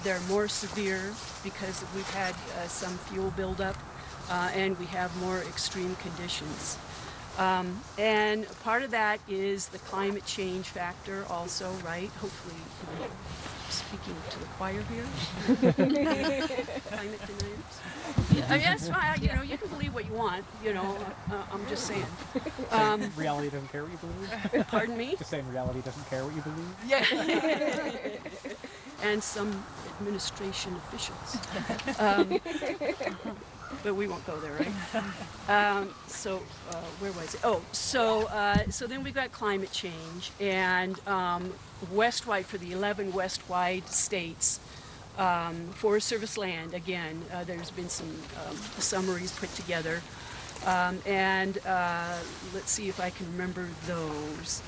They're more severe because we've had some fuel buildup and we have more extreme conditions. And part of that is the climate change factor also, right? Hopefully, I'm speaking to the choir here. Climate deniers. I mean, that's fine. You know, you can believe what you want. You know, I'm just saying. Reality doesn't care what you believe? Pardon me? Just saying reality doesn't care what you believe? Yeah. And some administration officials. But we won't go there, right? Where was it? Oh, so then we got climate change, and west-wide, for the 11 west-wide states, Forest Service land, again, there's been some summaries put together. Let's see if I can remember those.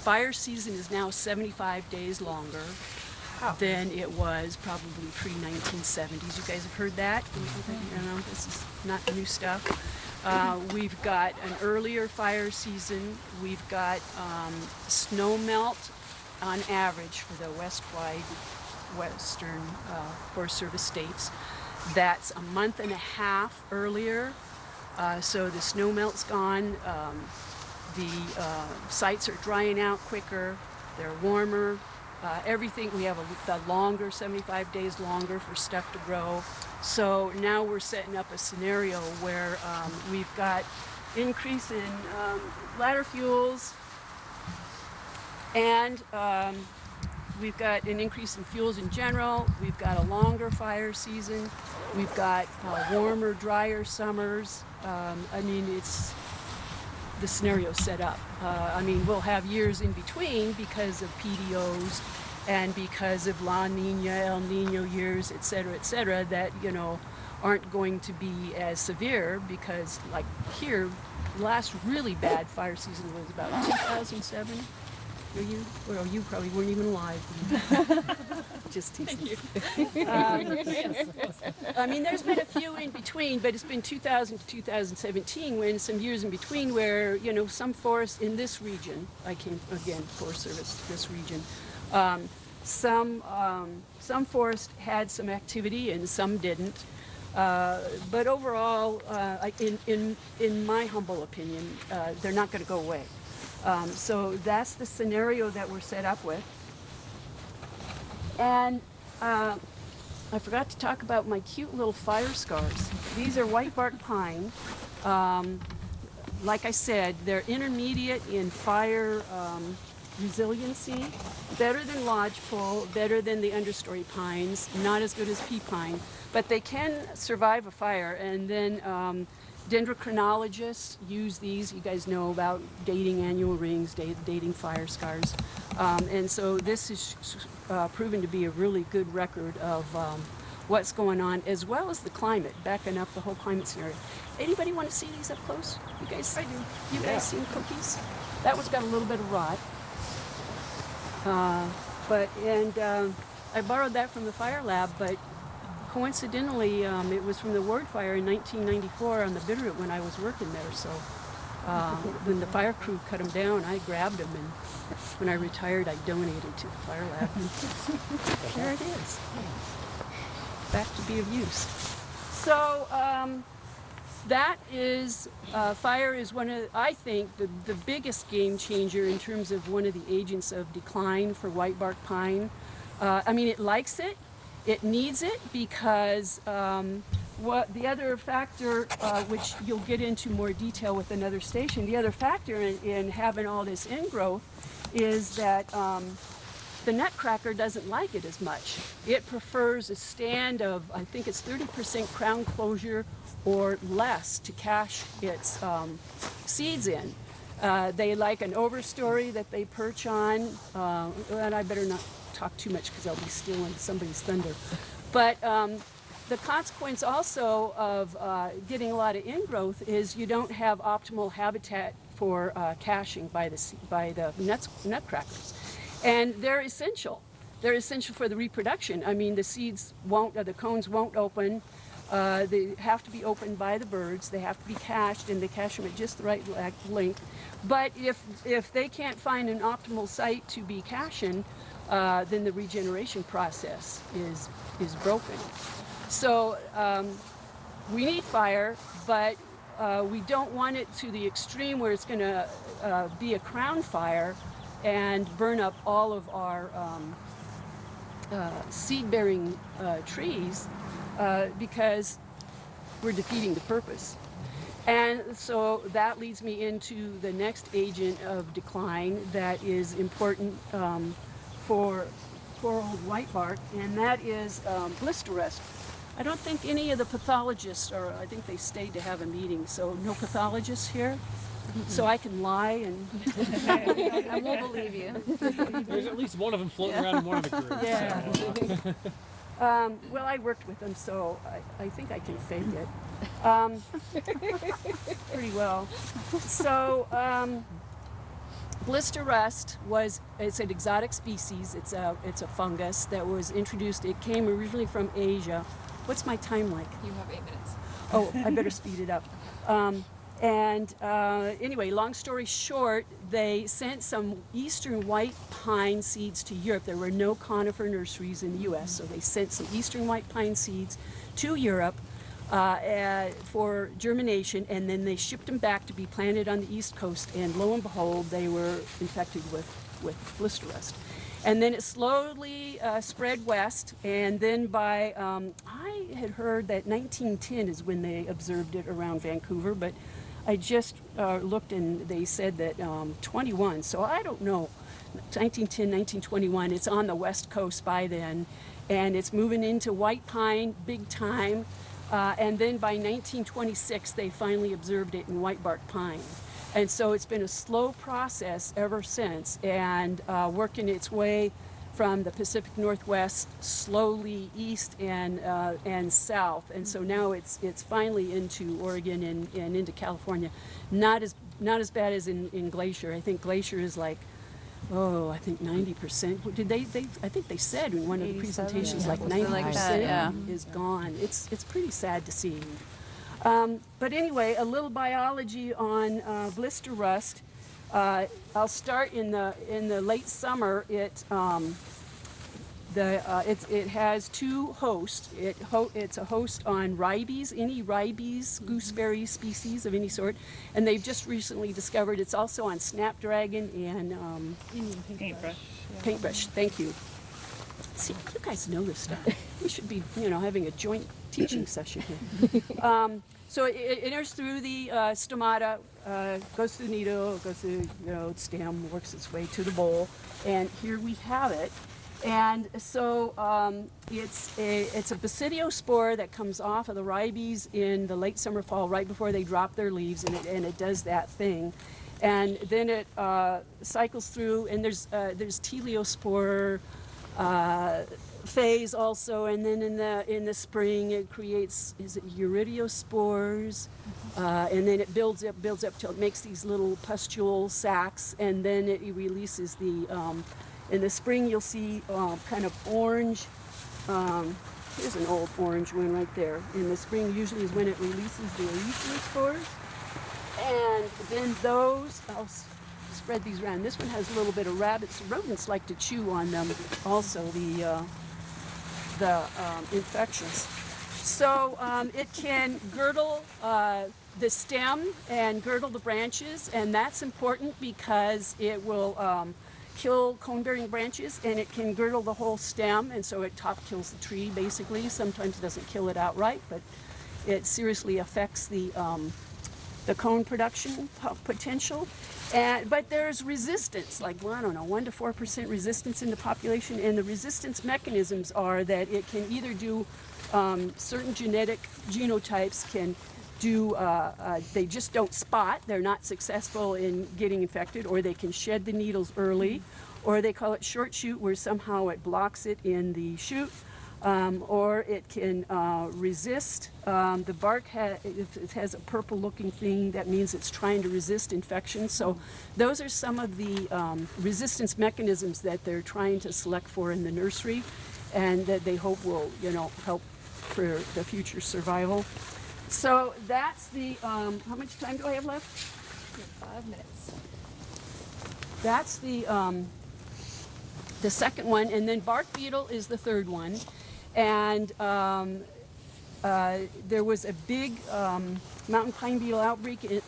Fire season is now 75 days longer than it was probably pre-1970s. You guys have heard that? You know, this is not new stuff. We've got an earlier fire season. We've got snow melt on average for the western Forest Service states. That's a month and a half earlier. So the snow melt's gone. The sites are drying out quicker. They're warmer. Everything, we have the longer, 75 days longer for stuff to grow. So now we're setting up a scenario where we've got increase in ladder fuels, and we've got an increase in fuels in general. We've got a longer fire season. We've got warmer, drier summers. I mean, it's the scenario set up. I mean, we'll have years in between because of PDOs and because of La Nina, El Nino years, et cetera, that, you know, aren't going to be as severe because, like here, the last really bad fire season was about 2007. Were you? Well, you probably weren't even alive. Just teasing. I mean, there's been a few in between, but it's been 2000 to 2017 when some years in between where, you know, some forests in this region, I came, again, Forest Service, this region, some forests had some activity and some didn't. But overall, in my humble opinion, they're not going to go away. So that's the scenario that we're set up with. And I forgot to talk about my cute little fire scars. These are whitebark pine. Like I said, they're intermediate in fire resiliency, better than lodgepole, better than the understory pines, not as good as pea pine, but they can survive a fire. And then dendrochronologists use these. You guys know about dating annual rings, dating fire scars. And so this is proven to be a really good record of what's going on, as well as the climate, backing up the whole climate scenario. Anybody want to see these up close? You guys, I do. You guys seen cookies? That one's got a little bit of rot. I borrowed that from the fire lab, but coincidentally, it was from the Ward fire in 1994 on the Bitterroot when I was working there. So when the fire crew cut them down, I grabbed them, and when I retired, I donated to the fire lab. There it is, back to be of use. So that is, fire is one of, I think, the biggest game changer in terms of one of the agents of decline for whitebark pine. I mean, it likes it. It needs it because what the other factor, which you'll get into more detail with another station, the other factor in having all this ingrowth is that the nutcracker doesn't like it as much. It prefers a stand of, I think it's 30% crown closure or less to cache its seeds in. They like an overstory that they perch on, and I better not talk too much because I'll be stealing somebody's thunder. But the consequence also of getting a lot of ingrowth is you don't have optimal habitat for caching by the nutcrackers. And they're essential. They're essential for the reproduction. I mean, the seeds won't, the cones won't open. They have to be opened by the birds. They have to be cached, and they cache them at just the right length. But if they can't find an optimal site to be caching, then the regeneration process is broken. So we need fire, but we don't want it to the extreme where it's going to be a crown fire and burn up all of our seed-bearing trees, because we're defeating the purpose. And so that leads me into the next agent of decline that is important for poor old whitebark, and that is blister rust. I don't think any of the pathologists are, I think they stayed to have a meeting, so no pathologists here? So I can lie and I won't believe you. There's at least one of them floating around in one of the groups. Yeah. So, well, I worked with them, so I think I can fake it pretty well. So blister rust it's an exotic species. It's a fungus that was introduced. It came originally from Asia. What's my time like? You have 8 minutes. Oh, I better speed it up. Anyway, long story short, they sent some eastern white pine seeds to Europe. There were no conifer nurseries in the U.S., so they sent some eastern white pine seeds to Europe for germination, and then they shipped them back to be planted on the East Coast, and lo and behold, they were infected with blister rust. And then it slowly spread west, and then by, I had heard that 1910 is when they observed it around Vancouver, but I just looked and they said that 21, so I don't know, 1910, 1921, it's on the west coast by then, and it's moving into white pine big time, and then by 1926 they finally observed it in whitebark pine. And so it's been a slow process ever since, and working its way from the Pacific Northwest slowly east and south. And so now it's finally into Oregon and into California. Not as bad as in Glacier. I think Glacier is like, I think 90%. Did they I think they said in one of the presentations like 90% is gone. It's pretty sad to see. But anyway, a little biology on blister rust. I'll start in the late summer. It has two hosts. It's a host on ribes, any ribes, gooseberry species of any sort, and they've just recently discovered it's also on snapdragon and paintbrush. Paintbrush. Thank you. See, you guys know this stuff. We should be, having a joint teaching session here. So it enters through the stomata, goes through the needle, goes through stem, works its way to the bowl, and here we have it. And so it's a basidiospore that comes off of the ribes in the late summer, fall, right before they drop their leaves, and it does that thing. And then it cycles through, and there's teleospore phase also, and then in the spring it creates, is it iridospores, and then it builds up till it makes these little pustule sacs, and then it releases the in the spring you'll see kind of orange, here's an old orange one right there. In the spring usually is when it releases the erythrospores, and then those, I'll spread these around. This one has a little bit of rabbits. Rodents like to chew on them also, the infections. So it can girdle the stem and girdle the branches, and that's important because it will kill cone-bearing branches, and it can girdle the whole stem, and so it top kills the tree basically. Sometimes it doesn't kill it outright, but it seriously affects the cone production potential. But there's resistance, like, well, I don't know, 1 to 4% resistance in the population, and the resistance mechanisms are that it can either do certain genetic genotypes can do, they just don't spot, they're not successful in getting infected, or they can shed the needles early, or they call it short shoot, where somehow it blocks it in the shoot. Or it can resist. The bark if it has a purple looking thing, that means it's trying to resist infection. So those are some of the resistance mechanisms that they're trying to select for in the nursery, and that they hope will help for the future survival. So that's the, how much time do I have left? 5 minutes. That's the second one, and then bark beetle is the third one. And there was a big mountain pine beetle outbreak in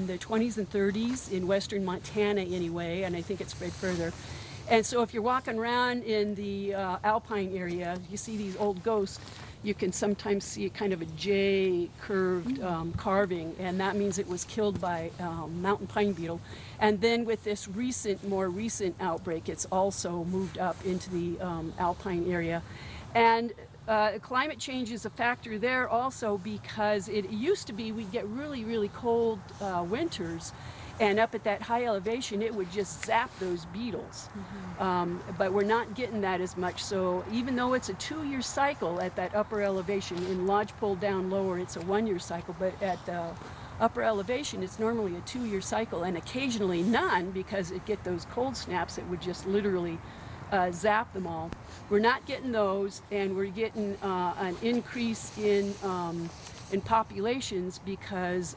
the 20s and 30s in western Montana anyway, and I think it spread further. And so if you're walking around in the alpine area, you see these old ghosts, you can sometimes see a kind of a J curved carving, and that means it was killed by mountain pine beetle. And then with this more recent outbreak, it's also moved up into the alpine area. And climate change is a factor there also, because it used to be we'd get really, really cold winters, and up at that high elevation it would just zap those beetles. But we're not getting that as much, so even though it's a 2-year cycle at that upper elevation, in lodgepole down lower it's a 1-year cycle, but at the upper elevation it's normally a 2-year cycle, and occasionally none, because it get those cold snaps that would just literally zap them all. We're not getting those, and we're getting an increase in populations because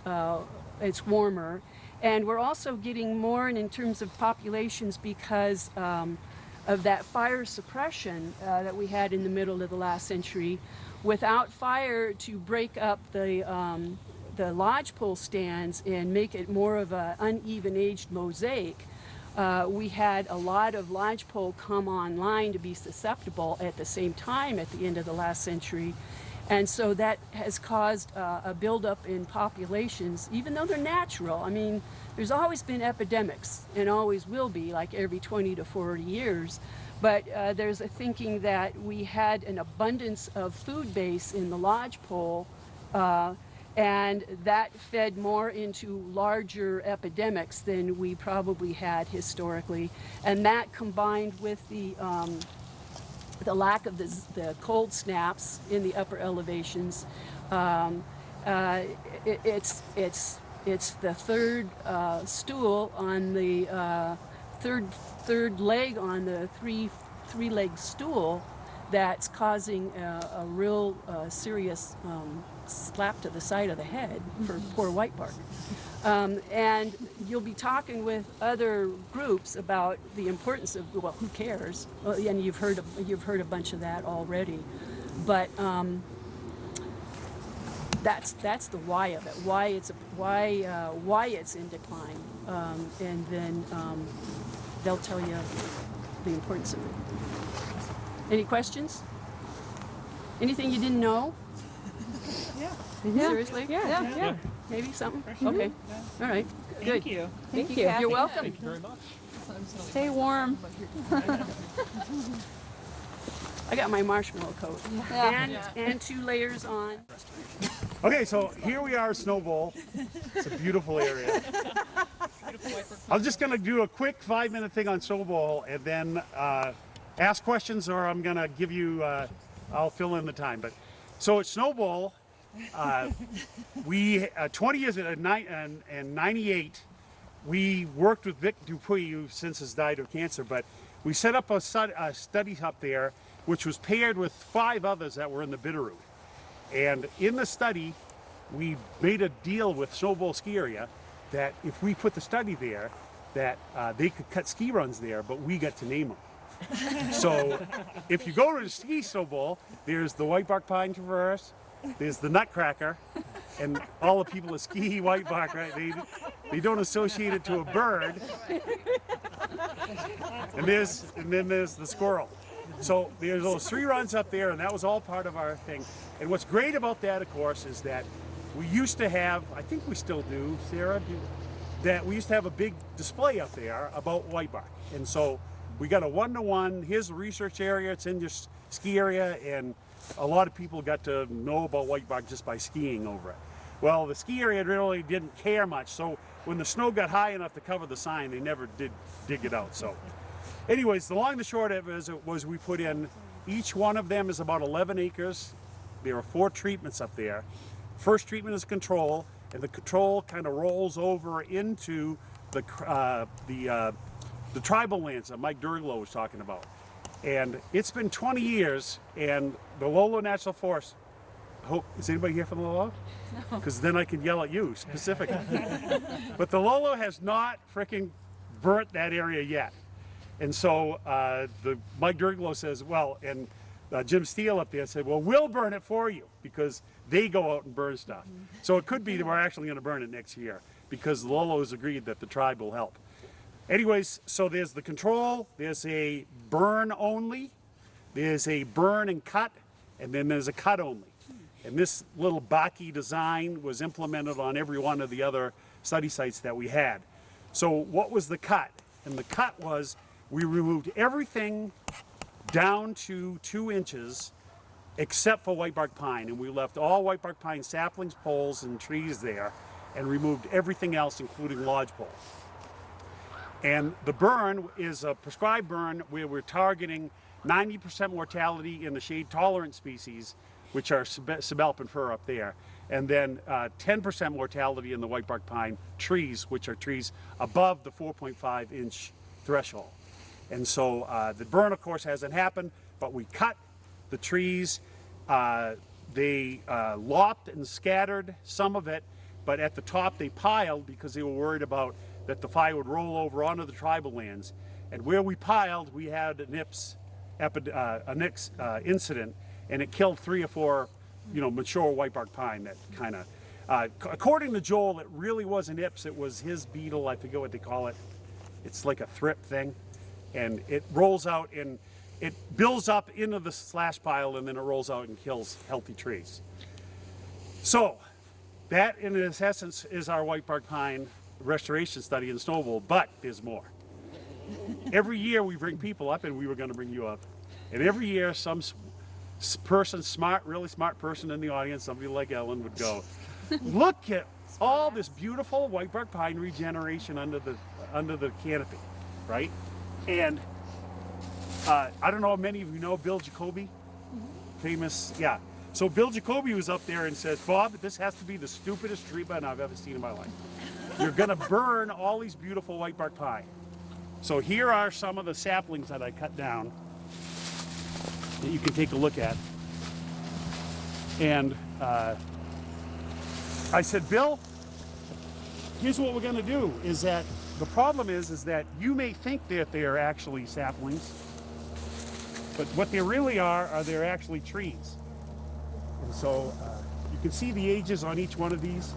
it's warmer. And we're also getting more in terms of populations because of that fire suppression that we had in the middle of the last century. Without fire to break up the lodgepole stands and make it more of an uneven aged mosaic, we had a lot of lodgepole come online to be susceptible at the same time at the end of the last century. And so that has caused a buildup in populations, even though they're natural. I mean, there's always been epidemics, and always will be, like every 20 to 40 years. But there's a thinking that we had an abundance of food base in the lodgepole, and that fed more into larger epidemics than we probably had historically. And that, combined with the lack of the cold snaps in the upper elevations, it's the third stool on the third leg on the three-leg stool that's causing a real serious slap to the side of the head for poor whitebark. And you'll be talking with other groups about the importance of, well, who cares? Well, and you've heard a bunch of that already, but that's the why of it. Why it's in decline, and then they'll tell you the importance of it. Any questions? Anything you didn't know? Yeah. Seriously? Yeah. Maybe something? Okay. All right. Good. Thank you. Thank you. You're welcome. Thank you very much. Stay warm. I got my marshmallow coat. Yeah. And 2 layers on. Okay, so here we are, Snowball. It's a beautiful area. I'm just going to do a quick 5-minute thing on Snowball, and then ask questions, or I'm going to give you, I'll fill in the time. But so at Snowball, we 20 years in 98, we worked with Vic Dupuy, who since has died of cancer, but we set up a study up there, which was paired with 5 others that were in the Bitterroot. And in the study, we made a deal with Snowball Ski Area that if we put the study there, that they could cut ski runs there, but we got to name them. So if you go to the ski Snowball, there's the Whitebark Pine Traverse, there's the Nutcracker, and all the people that ski Whitebark, right? They don't associate it to a bird. And then there's the squirrel. So there's those 3 runs up there, and that was all part of our thing. And what's great about that, of course, is that we used to have, I think we still do, Sarah, that we used to have a big display up there about whitebark. And so we got a 1-to-1, here's the research area, it's in this ski area, and a lot of people got to know about whitebark just by skiing over it. Well, the ski area really didn't care much, so when the snow got high enough to cover the sign, they never did dig it out. So anyways, the long and the short of it was we put in, each one of them is about 11 acres. There are 4 treatments up there. First treatment is control, and the control kind of rolls over into the tribal lands that Mike Durglow was talking about. And it's been 20 years, and the Lolo National Forest hope, is anybody here from the Lolo? No. Because then I can yell at you specifically. But the Lolo has not frickin' burnt that area yet. And so Mike Durglow says, well, and Jim Steele up there said, well, we'll burn it for you because they go out and burn stuff. So it could be that we're actually going to burn it next year because the Lolos agreed that the tribe will help. Anyways, so there's the control, there's a burn only, there's a burn and cut, and then there's a cut only. And this little Baki design was implemented on every one of the other study sites that we had. So what was the cut? And the cut was we removed everything down to 2 inches except for whitebark pine, and we left all whitebark pine saplings, poles, and trees there, and removed everything else, including lodgepole. And the burn is a prescribed burn where we're targeting 90% mortality in the shade-tolerant species, which are subalpine fir up there, and then 10% mortality in the whitebark pine trees, which are trees above the 4.5-inch threshold. And so the burn, of course, hasn't happened, but we cut the trees. They lopped and scattered some of it, but at the top they piled because they were worried about that the fire would roll over onto the tribal lands. And where we piled, we had an NIPS incident, and it killed 3 or 4, mature whitebark pine. That kind of, according to Joel, it really wasn't NIPS. It was his beetle. I forget what they call it. It's like a thrip thing, and it rolls out and it builds up into the slash pile, and then it rolls out and kills healthy trees. So that, in its essence, is our whitebark pine restoration study in Snowball, but there's more. Every year we bring people up, and we were going to bring you up, and every year some person, really smart person in the audience, somebody like Ellen, would go, look at all this beautiful whitebark pine regeneration under the canopy, right? And I don't know how many of you know Bill Jacoby, famous, yeah. So Bill Jacoby was up there and says, Bob, this has to be the stupidest treatment I've ever seen in my life. You're gonna burn all these beautiful whitebark pine. So here are some of the saplings that I cut down that you can take a look at. And I said, Bill, here's what we're gonna do, is that the problem is that you may think that they are actually saplings, but what they really are they're actually trees. And so you can see the ages on each one of these.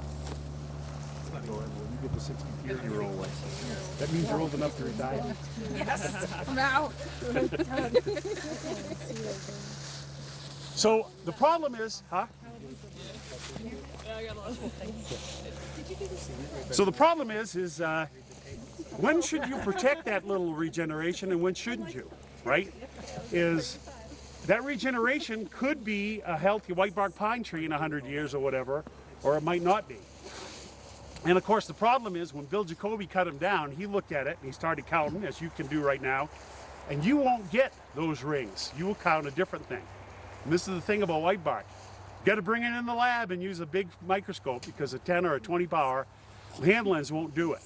You get the 63-year-old one. That means you're old enough to retire. Yes, I'm out. So the problem is, So the problem is when should you protect that little regeneration and when shouldn't you, right? Is that regeneration could be a healthy whitebark pine tree in 100 years or whatever, or it might not be. And of course the problem is when Bill Jacoby cut him down, he looked at it and he started counting, as you can do right now, and you won't get those rings. You will count a different thing. And this is the thing about whitebark. You got to bring it in the lab and use a big microscope because a 10 or a 20 power hand lens won't do it.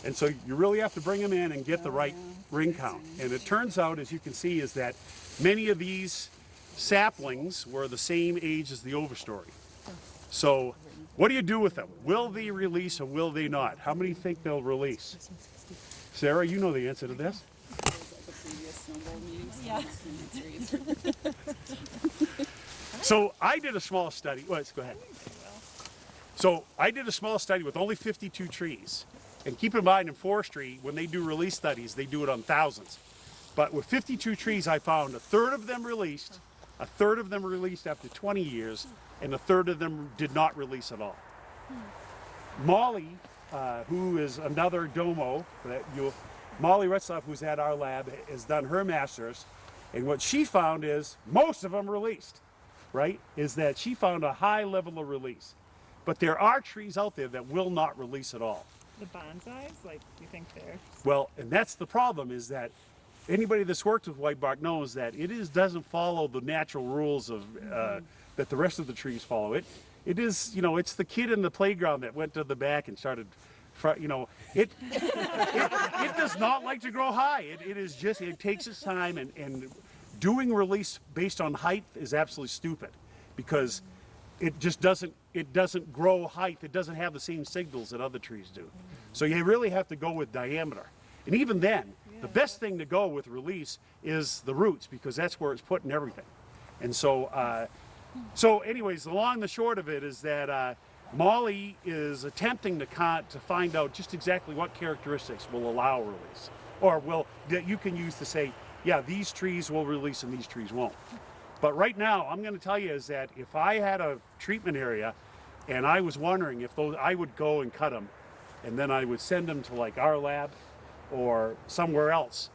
And so you really have to bring them in and get the right ring count. And it turns out, as you can see, is that many of these saplings were the same age as the overstory. So what do you do with them? Will they release or will they not? How many think they'll release? Sarah, you know the answer to this. Yeah. So I did a small study. Go ahead. So I did a small study with only 52 trees. And keep in mind, in forestry, when they do release studies, they do it on thousands. But with 52 trees, I found a third of them released after 20 years, and a third of them did not release at all. Molly, who is another domo, Molly Retzlaff, who's at our lab, has done her master's, and what she found is most of them released, right? Is that she found a high level of release. But there are trees out there that will not release at all. The bonsais, like, do you think they're... Well, and that's the problem, is that anybody that's worked with whitebark knows that doesn't follow the natural rules of that the rest of the trees follow. It is, it's the kid in the playground that went to the back and started, it does not like to grow high. It takes its time, and doing release based on height is absolutely stupid, because it just doesn't grow height. It doesn't have the same signals that other trees do. So you really have to go with diameter. And even then, the best thing to go with release is the roots, because that's where it's putting everything. And so, anyways, the long and the short of it is that Molly is attempting to find out just exactly what characteristics will allow release, or that you can use to say, yeah, these trees will release and these trees won't. But right now, I'm going to tell you is that if I had a treatment area and I was wondering if I would go and cut them, and then I would send them to like our lab or somewhere else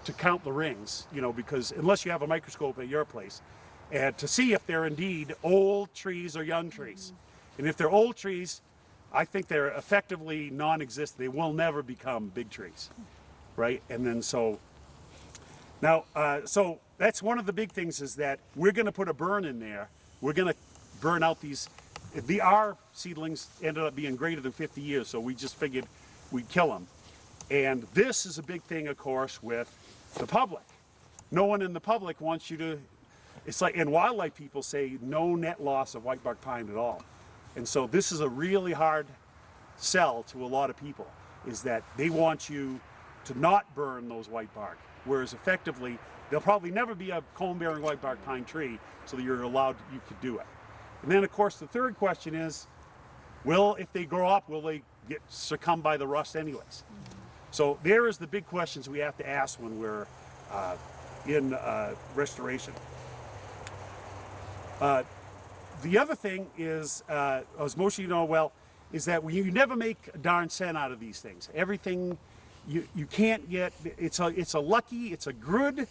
to count the rings, because unless you have a microscope at your place, and to see if they're indeed old trees or young trees. And if they're old trees, I think they're effectively non-existent. They will never become big trees, right? And then so that's one of the big things, is that we're going to put a burn in there. We're going to burn out these. Our seedlings ended up being greater than 50 years, so we just figured we'd kill them. And this is a big thing, of course, with the public. No one in the public wants you to. It's like, and wildlife people say no net loss of whitebark pine at all. And so this is a really hard sell to a lot of people, is that they want you to not burn those whitebark, whereas effectively there'll probably never be a cone-bearing whitebark pine tree, so that you could do it. And then of course the third question is, if they grow up, will they get succumbed by the rust anyways? So there is the big questions we have to ask when we're in restoration. The other thing is, as most of you know well, is that you never make a darn cent out of these things. Everything you can't get. It's a good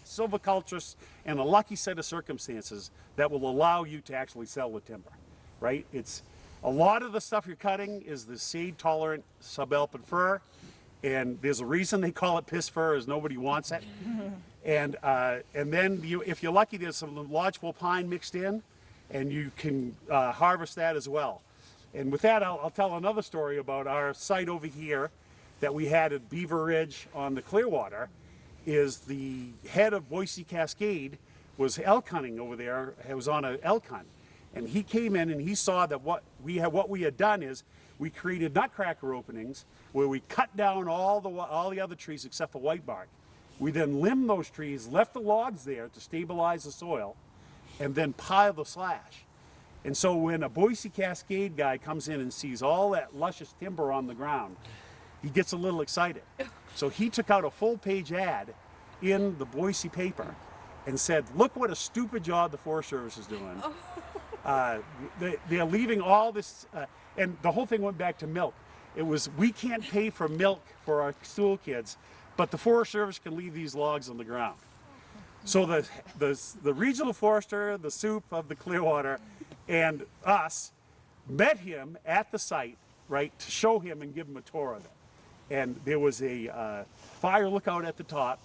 silviculturist and a lucky set of circumstances that will allow you to actually sell the timber, right? It's a lot of the stuff you're cutting is the shade-tolerant subalpine fir, and there's a reason they call it piss fir, is nobody wants it. And then if you're lucky, there's some lodgepole pine mixed in, and you can harvest that as well. And with that, I'll tell another story about our site over here that we had at Beaver Ridge on the Clearwater. Is the head of Boise Cascade was elk hunting over there. It was on an elk hunt, and he came in and he saw that what we had done is we created nutcracker openings where we cut down all the other trees except for whitebark. We then limbed those trees, left the logs there to stabilize the soil, and then piled the slash. And so when a Boise Cascade guy comes in and sees all that luscious timber on the ground, he gets a little excited. So he took out a full-page ad in the Boise paper and said, look what a stupid job the Forest Service is doing. They're leaving all this, and the whole thing went back to milk. It was, we can't pay for milk for our school kids, but the Forest Service can leave these logs on the ground. So the regional forester, the soup of the Clearwater, and us met him at the site, right, to show him and give him a tour of it. And there was a fire lookout at the top,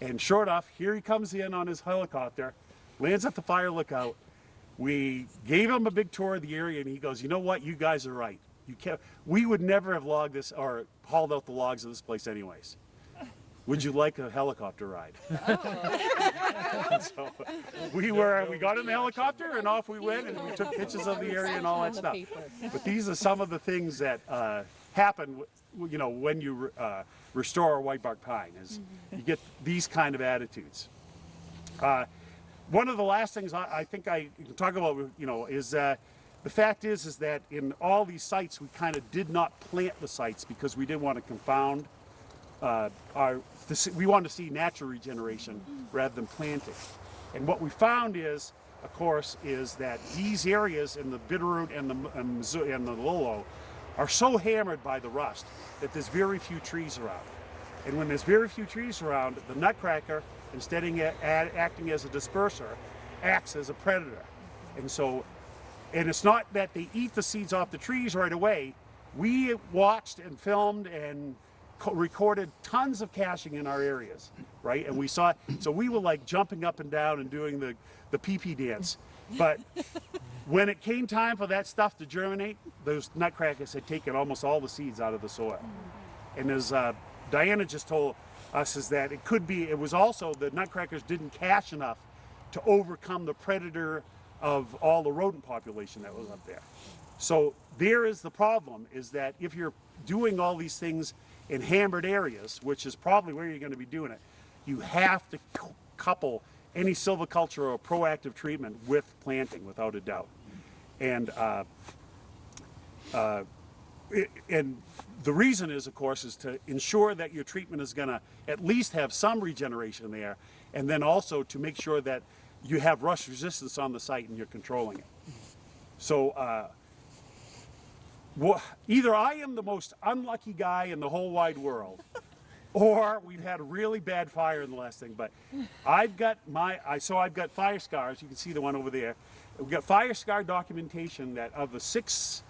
and sure enough, here he comes in on his helicopter, lands at the fire lookout. We gave him a big tour of the area, and he goes, you know what, you guys are right. We would never have logged this or hauled out the logs of this place anyways. Would you like a helicopter ride? So we got in the helicopter and off we went, and we took pictures of the area and all that stuff. But these are some of the things that happen, when you restore a whitebark pine, is you get these kind of attitudes. One of the last things I think I can talk about, is the fact is that in all these sites we kind of did not plant the sites because we didn't want to confound we wanted to see natural regeneration rather than planting. And what we found is, of course, is that these areas in the Bitterroot and the Lolo are so hammered by the rust that there's very few trees around. And when there's very few trees around, the nutcracker, instead of acting as a disperser, acts as a predator. And it's not that they eat the seeds off the trees right away. We watched and filmed and recorded tons of caching in our areas, right? And we saw, so we were like jumping up and down and doing the pee-pee dance. But when it came time for that stuff to germinate, those nutcrackers had taken almost all the seeds out of the soil. And as Diana just told us, is that it was also the nutcrackers didn't cache enough to overcome the predator of all the rodent population that was up there. So there is the problem, is that if you're doing all these things in hammered areas, which is probably where you're going to be doing it, you have to couple any silviculture or proactive treatment with planting, without a doubt. And and the reason is, of course, is to ensure that your treatment is going to at least have some regeneration there, and then also to make sure that you have rust resistance on the site and you're controlling it. So either I am the most unlucky guy in the whole wide world, or we've had a really bad fire in the last thing. But I've got I've got fire scars. You can see the one over there. We've got fire scar documentation that of the 6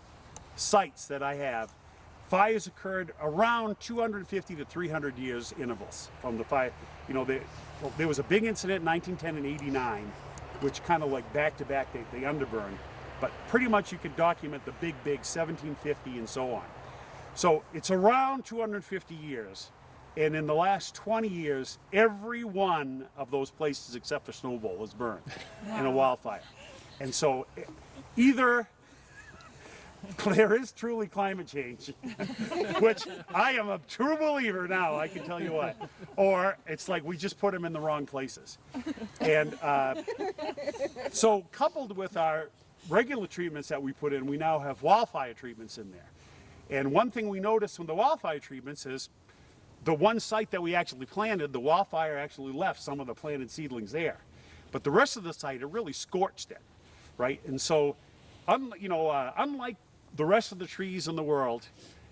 sites that I have, fires occurred around 250 to 300 years intervals from the fire. You know, there was a big incident in 1910 and 89, which kind of like back to back they underburned. But pretty much you could document the big 1750 and so on. So it's around 250 years. And in the last 20 years, every one of those places except for Snowball was burned in a wildfire. And so either there is truly climate change, which I am a true believer now, I can tell you what, or it's like we just put them in the wrong places. And so coupled with our regular treatments that we put in, we now have wildfire treatments in there. And one thing we noticed from the wildfire treatments is the one site that we actually planted, the wildfire actually left some of the planted seedlings there. But the rest of the site, it really scorched it, right? And so, unlike the rest of the trees in the world,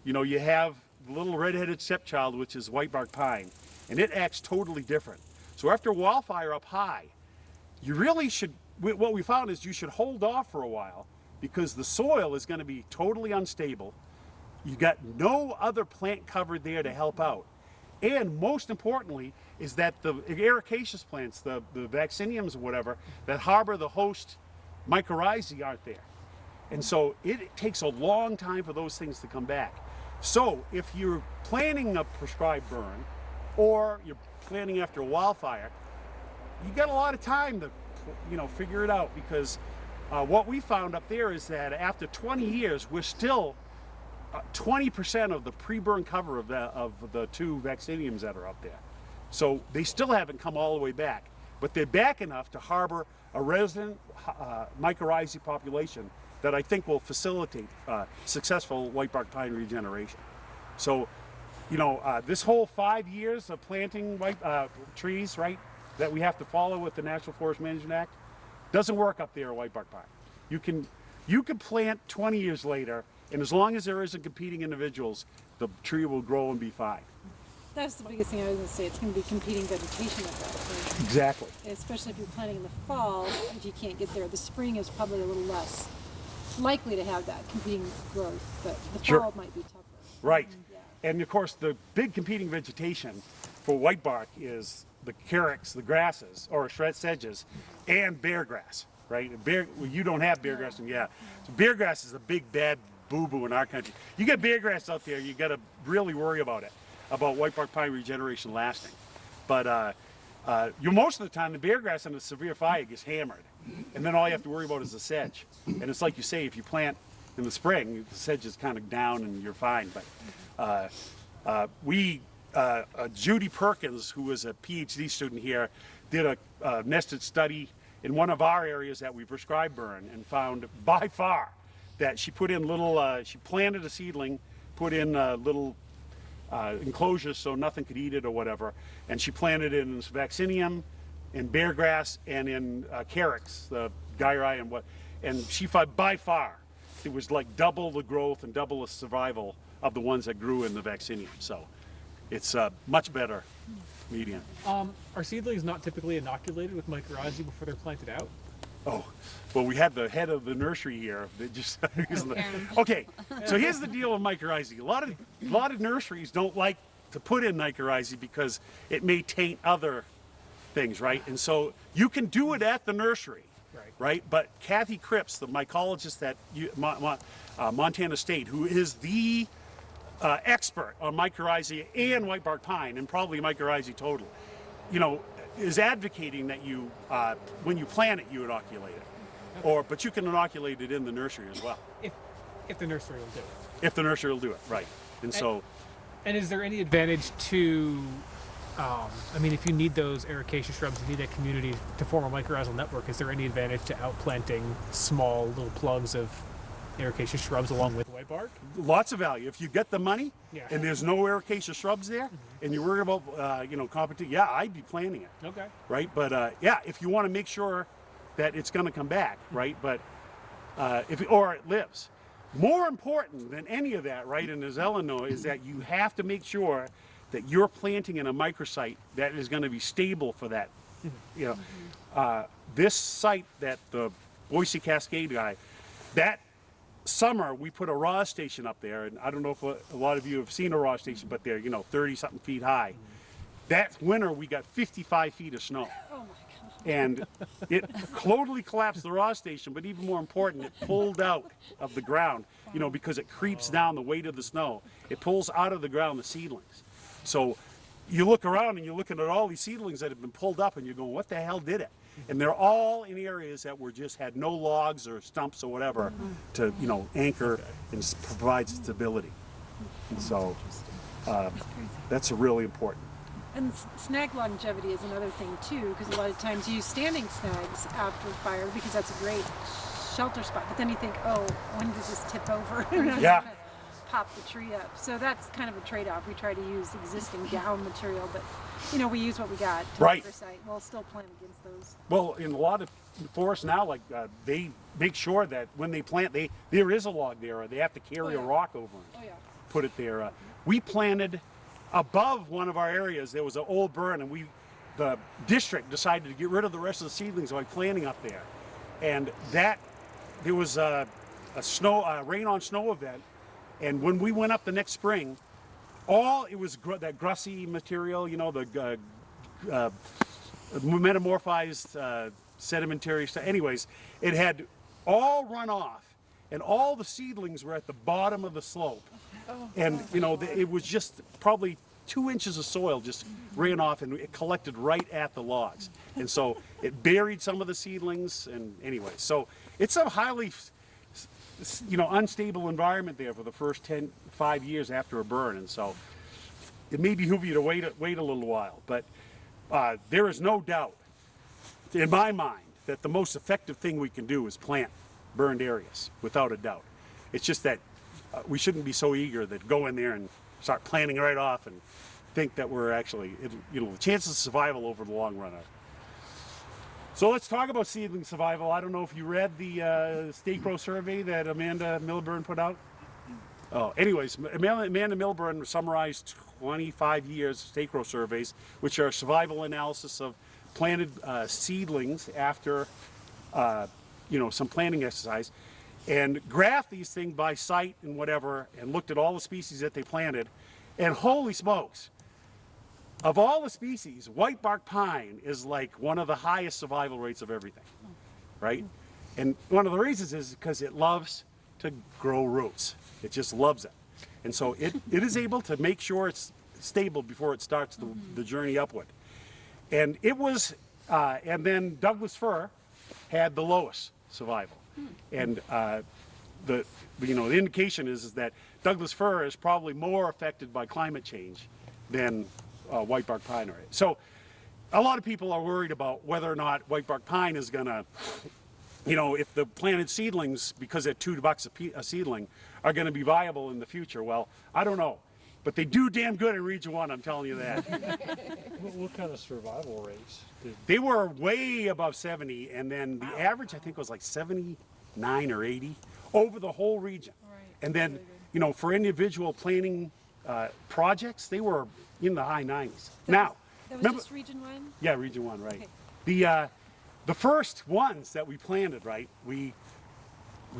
you know, you have the little red-headed stepchild, which is whitebark pine, and it acts totally different. So after wildfire up high, you really should, what we found is you should hold off for a while, because the soil is going to be totally unstable. You got no other plant cover there to help out. And most importantly is that the ericaceous plants, the vacciniums or whatever, that harbor the host mycorrhizae aren't there. And so it takes a long time for those things to come back. So if you're planning a prescribed burn, or you're planning after a wildfire, you got a lot of time to, you know, figure it out, because what we found up there is that after 20 years, we're still 20% of the pre-burn cover of the 2 vacciniums that are up there. So they still haven't come all the way back, but they're back enough to harbor a resident mycorrhizae population that I think will facilitate successful whitebark pine regeneration. So, you know, this whole 5 years of planting trees, right, that we have to follow with the National Forest Management Act, doesn't work up there at whitebark pine. You can plant 20 years later, and as long as there isn't competing individuals, the tree will grow and be fine. That's the biggest thing I was going to say. It's going to be competing vegetation at that point. Exactly. Especially if you're planting in the fall, if you can't get there. The spring is probably a little less likely to have that competing growth, but the Sure. fall might be tougher. Right. Yeah. And of course, the big competing vegetation for whitebark is the carex, the grasses, or shred sedges, and bear grass, right? Well, you don't have bear grass, yeah. So bear grass is a big bad boo-boo in our country. You get bear grass out there, you got to really worry about it, about whitebark pine regeneration lasting. But most of the time, the bear grass in a severe fire gets hammered, and then all you have to worry about is the sedge. And it's like you say, if you plant in the spring, the sedge is kind of down and you're fine. But Judy Perkins, who was a PhD student here, did a nested study in one of our areas that we prescribed burn, and found by far that she put in little, she planted a seedling, put in little enclosures so nothing could eat it or whatever, and she planted it in vaccinium, in bear grass, and in carex, the gyri and what, and she found by far it was like double the growth and double the survival of the ones that grew in the vaccinium. So it's a much better medium. Are seedlings not typically inoculated with mycorrhizae before they're planted out? Oh, well, we had the head of the nursery here. That just okay. So here's the deal with mycorrhizae. A lot of nurseries don't like to put in mycorrhizae because it may taint other things, right? And so you can do it at the nursery, right? But Kathy Cripps, the mycologist at Montana State, who is the expert on mycorrhizae and whitebark pine, and probably mycorrhizae total, you know, is advocating that you, when you plant it, you inoculate it. but you can inoculate it in the nursery as well. If the nursery will do it. If the nursery will do it, right. And so, And is there any advantage to, I mean, if you need those erication shrubs, you need that community to form a mycorrhizal network, is there any advantage to outplanting small little plugs of erication shrubs along with whitebark? lots of value. If you get the money Yeah. and there's no erication shrubs there, and you're worried about, competition, yeah, I'd be planting it. Okay. Right? But yeah, if you want to make sure that it's going to come back, right? But or it lives. More important than any of that, right? And as Ellen knows, is that you have to make sure that you're planting in a microsite that is going to be stable for that. You know, this site that the Boise Cascade guy, that summer we put a raw station up there, and I don't know if a lot of you have seen a raw station, but they're 30-something feet high. That winter we got 55 feet of snow. Oh my God. And it totally collapsed the raw station, but even more important, it pulled out of the ground, because it creeps down the weight of the snow. It pulls out of the ground the seedlings. So you look around and you're looking at all these seedlings that have been pulled up and you're going, what the hell did it? And they're all in areas that had no logs or stumps or whatever to, anchor and provide stability. And so that's really important. And snag longevity is another thing too, because a lot of times you use standing snags after fire because that's a great shelter spot. But then you think, oh, when does this tip over? Yeah. Pop the tree up. So that's kind of a trade-off. We try to use existing down material, but we use what we got to Right. site. We'll still plan against those. Well, in a lot of forests now, they make sure that when they plant, there is a log there, or they have to carry Oh, a yeah. rock over it, Oh yeah. put it there. We planted above one of our areas. There was an old burn, and the district decided to get rid of the rest of the seedlings by planting up there, and there was a rain on snow event, and when we went up the next spring, it was that grussy material, the metamorphized sedimentary stuff. Anyways, it had all run off, and all the seedlings were at the bottom of the slope. And it was just probably 2 inches of soil just ran off, and it collected right at the logs. And so it buried some of the seedlings. And anyway, so it's a highly, unstable environment there for the first 5 years after a burn. And so it may behoove you to wait a little while. But there is no doubt, in my mind, that the most effective thing we can do is plant burned areas, without a doubt. It's just that we shouldn't be so eager that go in there and start planting right off and think that we're actually, the chances of survival over the long run are. So let's talk about seedling survival. I don't know if you read the State Grow survey that Amanda Milburn put out. Oh, anyways, Amanda Milburn summarized 25 years of State Grow surveys, which are survival analysis of planted seedlings after, some planting exercise, and graphed these things by site and whatever, and looked at all the species that they planted, and holy smokes, of all the species, whitebark pine is like one of the highest survival rates of everything, right? And one of the reasons is because it loves to grow roots. It just loves it. And so it is able to make sure it's stable before it starts the journey upward. And it was, and then Douglas fir had the lowest survival. And the indication is that Douglas fir is probably more affected by climate change than whitebark pine are. So a lot of people are worried about whether or not whitebark pine is gonna, if the planted seedlings, because they're $2 a seedling, are gonna be viable in the future. Well, I don't know, but they do damn good in Region 1, I'm telling you that. What kind of survival rates? They were way above 70, and then the average I think was like 79 or 80 over the whole region. Right. And then, for individual planting projects, they were in the high 90s. Now, That was remember, just Region 1? yeah, Region 1, right. Okay. The first ones that we planted, right, we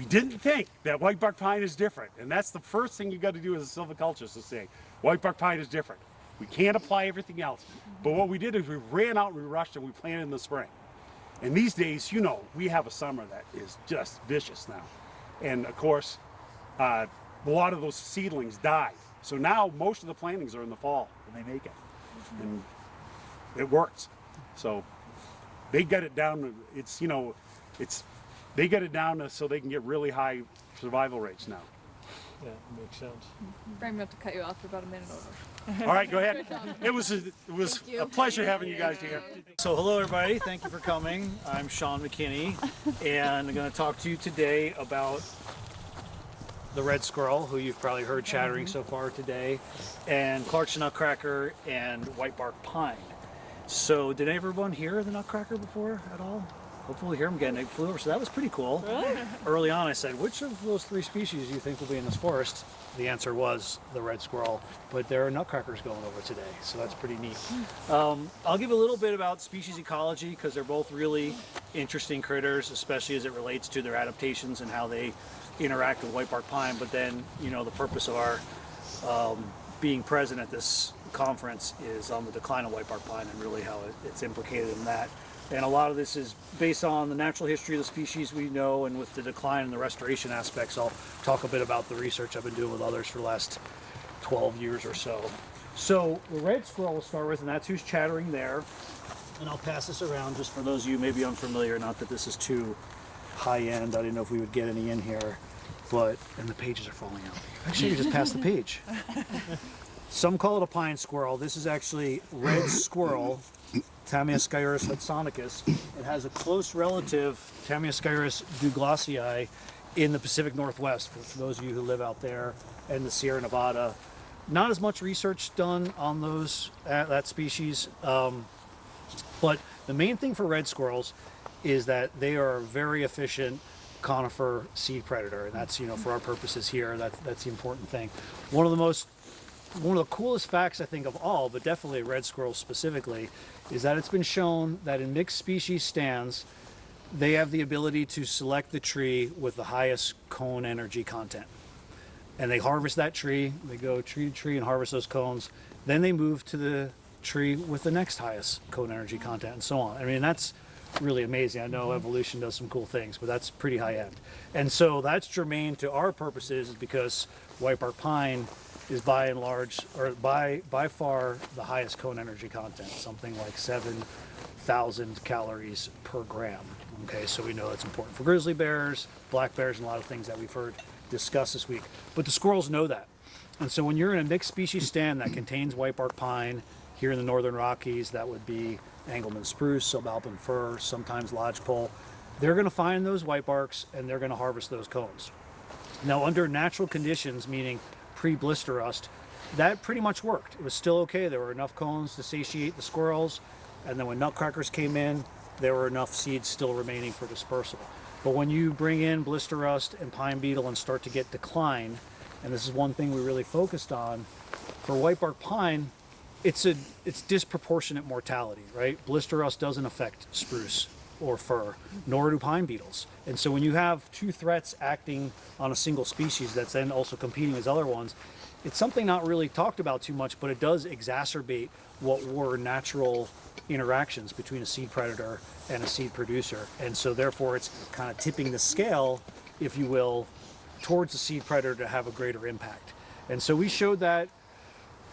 didn't think that whitebark pine is different. And that's the first thing you got to do as a silviculturist, is say, whitebark pine is different. We can't apply everything else. But what we did is we ran out, we rushed, and we planted in the spring. And these days, we have a summer that is just vicious now. And of course, a lot of those seedlings died. So now most of the plantings are in the fall when they make it. And it works. So they get it down. It's, they get it down so they can get really high survival rates now. Yeah, makes sense. Brian, we have to cut you off for about a minute over. All right, go ahead. It was a pleasure having you guys here. So hello everybody, thank you for coming. I'm Sean McKinney and I'm going to talk to you today about the red squirrel, who you've probably heard chattering so far today, and Clark's nutcracker and whitebark pine. So did everyone hear the nutcracker before at all? Hopefully hear him getting egg flew over, so that was pretty cool. Really? Early on I said, which of those 3 species do you think will be in this forest? The answer was the red squirrel, but there are nutcrackers going over today, so that's pretty neat. I'll give a little bit about species ecology because they're both really interesting critters, especially as it relates to their adaptations and how they interact with whitebark pine. But then, you know, the purpose of our being present at this conference is on the decline of whitebark pine and really how it's implicated in that. And a lot of this is based on the natural history of the species we know, and with the decline and the restoration aspects, I'll talk a bit about the research I've been doing with others for the last 12 years or so. So the red squirrel we'll start with, and that's who's chattering there. And I'll pass this around just for those of you maybe unfamiliar, not that this is too high end. I didn't know if we would get any in here, but, and the pages are falling out. Actually, you just passed the page. Some call it a pine squirrel. This is actually red squirrel, Tamiascyrus hudsonicus. It has a close relative, Tamiascyrus douglasii, in the Pacific Northwest, for those of you who live out there, and the Sierra Nevada. Not as much research done on that species, but the main thing for red squirrels is that they are a very efficient conifer seed predator, and that's, you know, for our purposes here, that's the important thing. One of the coolest facts, I think, of all, but definitely red squirrels specifically, is that it's been shown that in mixed species stands, they have the ability to select the tree with the highest cone energy content. And they harvest that tree, they go tree to tree and harvest those cones, then they move to the tree with the next highest cone energy content, and so on. I mean, that's really amazing. I know evolution does some cool things, but that's pretty high end. And so that's germane to our purposes because whitebark pine is by and large, or by far, the highest cone energy content, something like 7,000 calories per gram. Okay, so we know that's important for grizzly bears, black bears, and a lot of things that we've heard discussed this week. But the squirrels know that. And so when you're in a mixed species stand that contains whitebark pine, here in the northern Rockies, that would be Engelmann spruce, subalpine fir, sometimes lodgepole, they're going to find those whitebarks and they're going to harvest those cones. Now, under natural conditions, meaning pre-blister rust, that pretty much worked. It was still okay. There were enough cones to satiate the squirrels, and then when nutcrackers came in, there were enough seeds still remaining for dispersal. But when you bring in blister rust and pine beetle and start to get decline, and this is one thing we really focused on, for whitebark pine, it's disproportionate mortality, right? Blister rust doesn't affect spruce or fir, nor do pine beetles. And so when you have 2 threats acting on a single species that's then also competing with other ones, it's something not really talked about too much, but it does exacerbate what were natural interactions between a seed predator and a seed producer. And so therefore it's kind of tipping the scale, if you will, towards the seed predator to have a greater impact. And so we showed that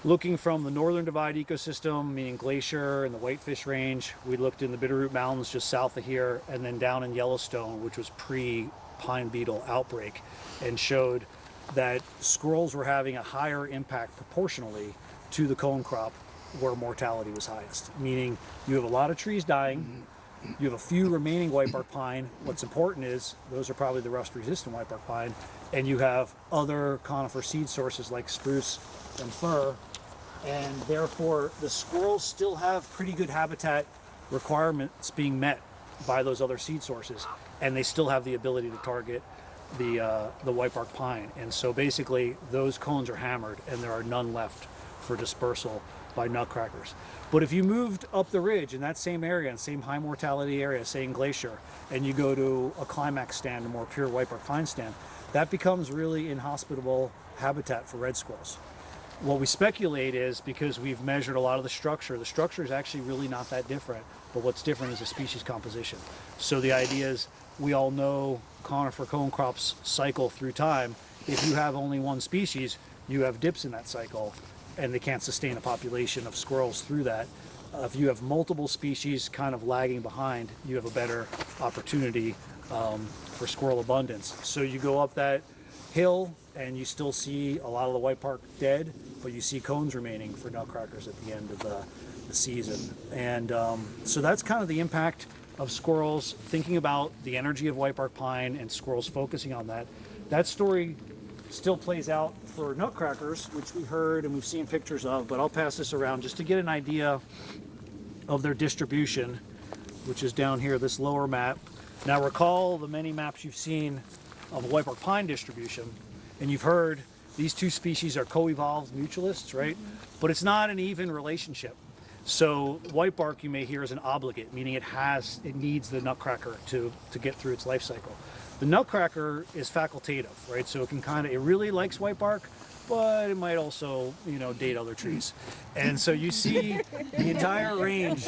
looking from the northern divide ecosystem, meaning Glacier and the Whitefish Range. We looked in the Bitterroot Mountains just south of here, and then down in Yellowstone, which was pre-pine beetle outbreak, and showed that squirrels were having a higher impact proportionally to the cone crop where mortality was highest. Meaning you have a lot of trees dying, you have a few remaining whitebark pine. What's important is those are probably the rust-resistant whitebark pine, and you have other conifer seed sources like spruce and fir, and therefore the squirrels still have pretty good habitat requirements being met by those other seed sources, and they still have the ability to target the whitebark pine. And so basically those cones are hammered and there are none left for dispersal by nutcrackers. But if you moved up the ridge in that same area, same high mortality area, say in Glacier, and you go to a climax stand, a more pure whitebark pine stand, that becomes really inhospitable habitat for red squirrels. What we speculate is, because we've measured a lot of the structure is actually really not that different, but what's different is the species composition. So the idea is, we all know conifer cone crops cycle through time. If you have only one species, you have dips in that cycle, and they can't sustain a population of squirrels through that. If you have multiple species kind of lagging behind, you have a better opportunity for squirrel abundance. So you go up that hill and you still see a lot of the whitebark dead, but you see cones remaining for nutcrackers at the end of the season. And so that's kind of the impact of squirrels thinking about the energy of whitebark pine and squirrels focusing on that. That story still plays out for nutcrackers, which we heard and we've seen pictures of, but I'll pass this around just to get an idea of their distribution, which is down here, this lower map. Now recall the many maps you've seen of whitebark pine distribution, and you've heard these two species are co-evolved mutualists, right? But it's not an even relationship. So whitebark, you may hear, is an obligate, meaning it needs the nutcracker to get through its life cycle. The nutcracker is facultative, right? So it can it really likes whitebark, but it might also, date other trees. And so you see the entire range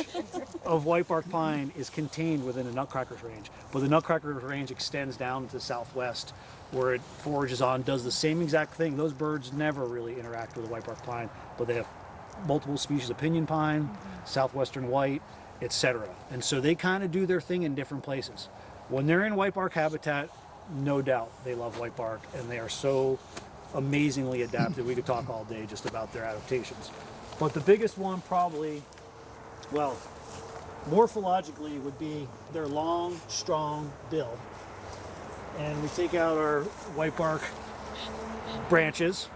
of whitebark pine is contained within the nutcracker's range. But the nutcracker's range extends down to the southwest, where it forages on, does the same exact thing. Those birds never really interact with the whitebark pine, but they have multiple species of pinyon pine, southwestern white, etc. And so they kind of do their thing in different places. When they're in whitebark habitat, no doubt they love whitebark, and they are so amazingly adapted. We could talk all day just about their adaptations. But the biggest one probably, well, morphologically would be their long, strong bill. And we take out our whitebark branches,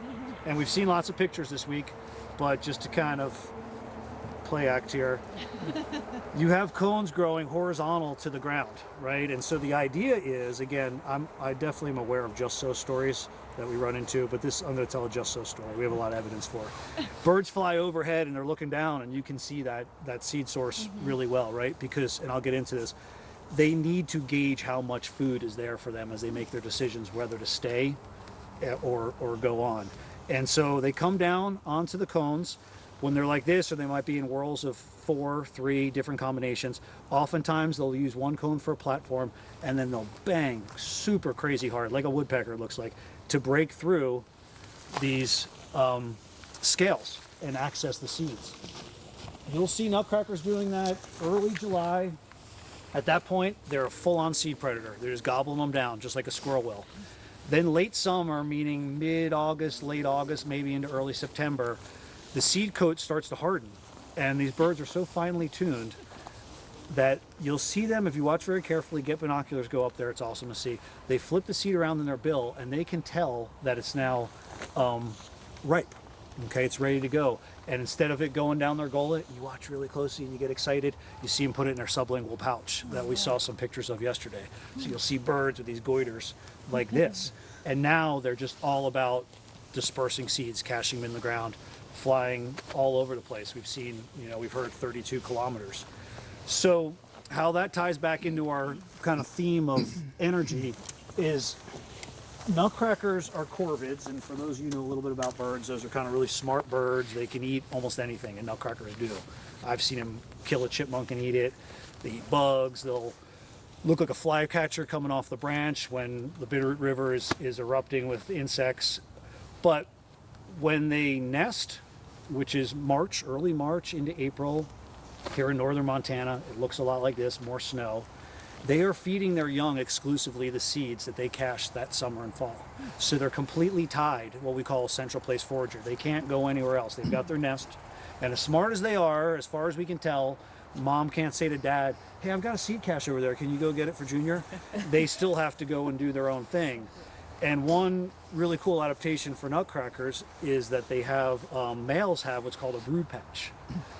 and we've seen lots of pictures this week, but just to kind of play act here, you have cones growing horizontal to the ground, right? And so the idea is, again, I definitely am aware of just so stories that we run into, but this, I'm going to tell a just so story. We have a lot of evidence for it. Birds fly overhead and they're looking down, and you can see that seed source really well, right? Because, and I'll get into this, they need to gauge how much food is there for them as they make their decisions whether to stay or go on. And so they come down onto the cones when they're like this, or they might be in whorls of 4, 3 different combinations. Oftentimes they'll use one cone for a platform, and then they'll bang super crazy hard, like a woodpecker it looks like, to break through these scales and access the seeds. You'll see nutcrackers doing that early July. At that point, they're a full-on seed predator. They're just gobbling them down, just like a squirrel will. Then late summer, meaning mid-August, late August, maybe into early September, the seed coat starts to harden. And these birds are so finely tuned that you'll see them, if you watch very carefully, get binoculars, go up there, it's awesome to see. They flip the seed around in their bill, and they can tell that it's now ripe. Okay, it's ready to go. And instead of it going down their gullet, you watch really closely and you get excited, you see them put it in their sublingual pouch that we saw some pictures of yesterday. So you'll see birds with these goiters like this. And now they're just all about dispersing seeds, caching them in the ground, flying all over the place. We've seen, we've heard 32 kilometers. So how that ties back into our kind of theme of energy is nutcrackers are corvids, and for those of you who know a little bit about birds, those are kind of really smart birds. They can eat almost anything, and nutcrackers do. I've seen them kill a chipmunk and eat it. They eat bugs. They'll look like a flycatcher coming off the branch when the Bitterroot River is erupting with insects. But when they nest, which is March, early March into April, here in northern Montana, it looks a lot like this, more snow. They are feeding their young exclusively the seeds that they cached that summer and fall. So they're completely tied, what we call a central place forager. They can't go anywhere else. They've got their nest. And as smart as they are, as far as we can tell, mom can't say to dad, hey, I've got a seed cache over there. Can you go get it for Junior? They still have to go and do their own thing. And one really cool adaptation for nutcrackers is that they have, males have what's called a brood pouch.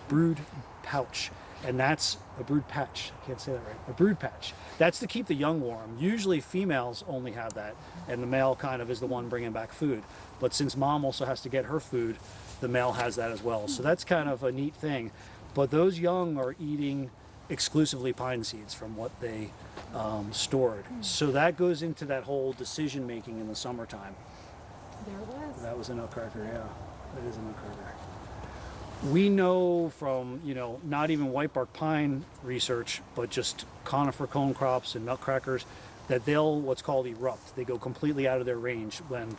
Brood pouch. And that's a brood patch. I can't say that right. A brood patch. That's to keep the young warm. Usually females only have that, and the male kind of is the one bringing back food. But since mom also has to get her food, the male has that as well. So that's kind of a neat thing. But those young are eating exclusively pine seeds from what they stored. So that goes into that whole decision making in the summertime. There it was. That was a nutcracker, yeah. That is a nutcracker. We know from, not even whitebark pine research, but just conifer cone crops and nutcrackers, that they'll what's called erupt. They go completely out of their range when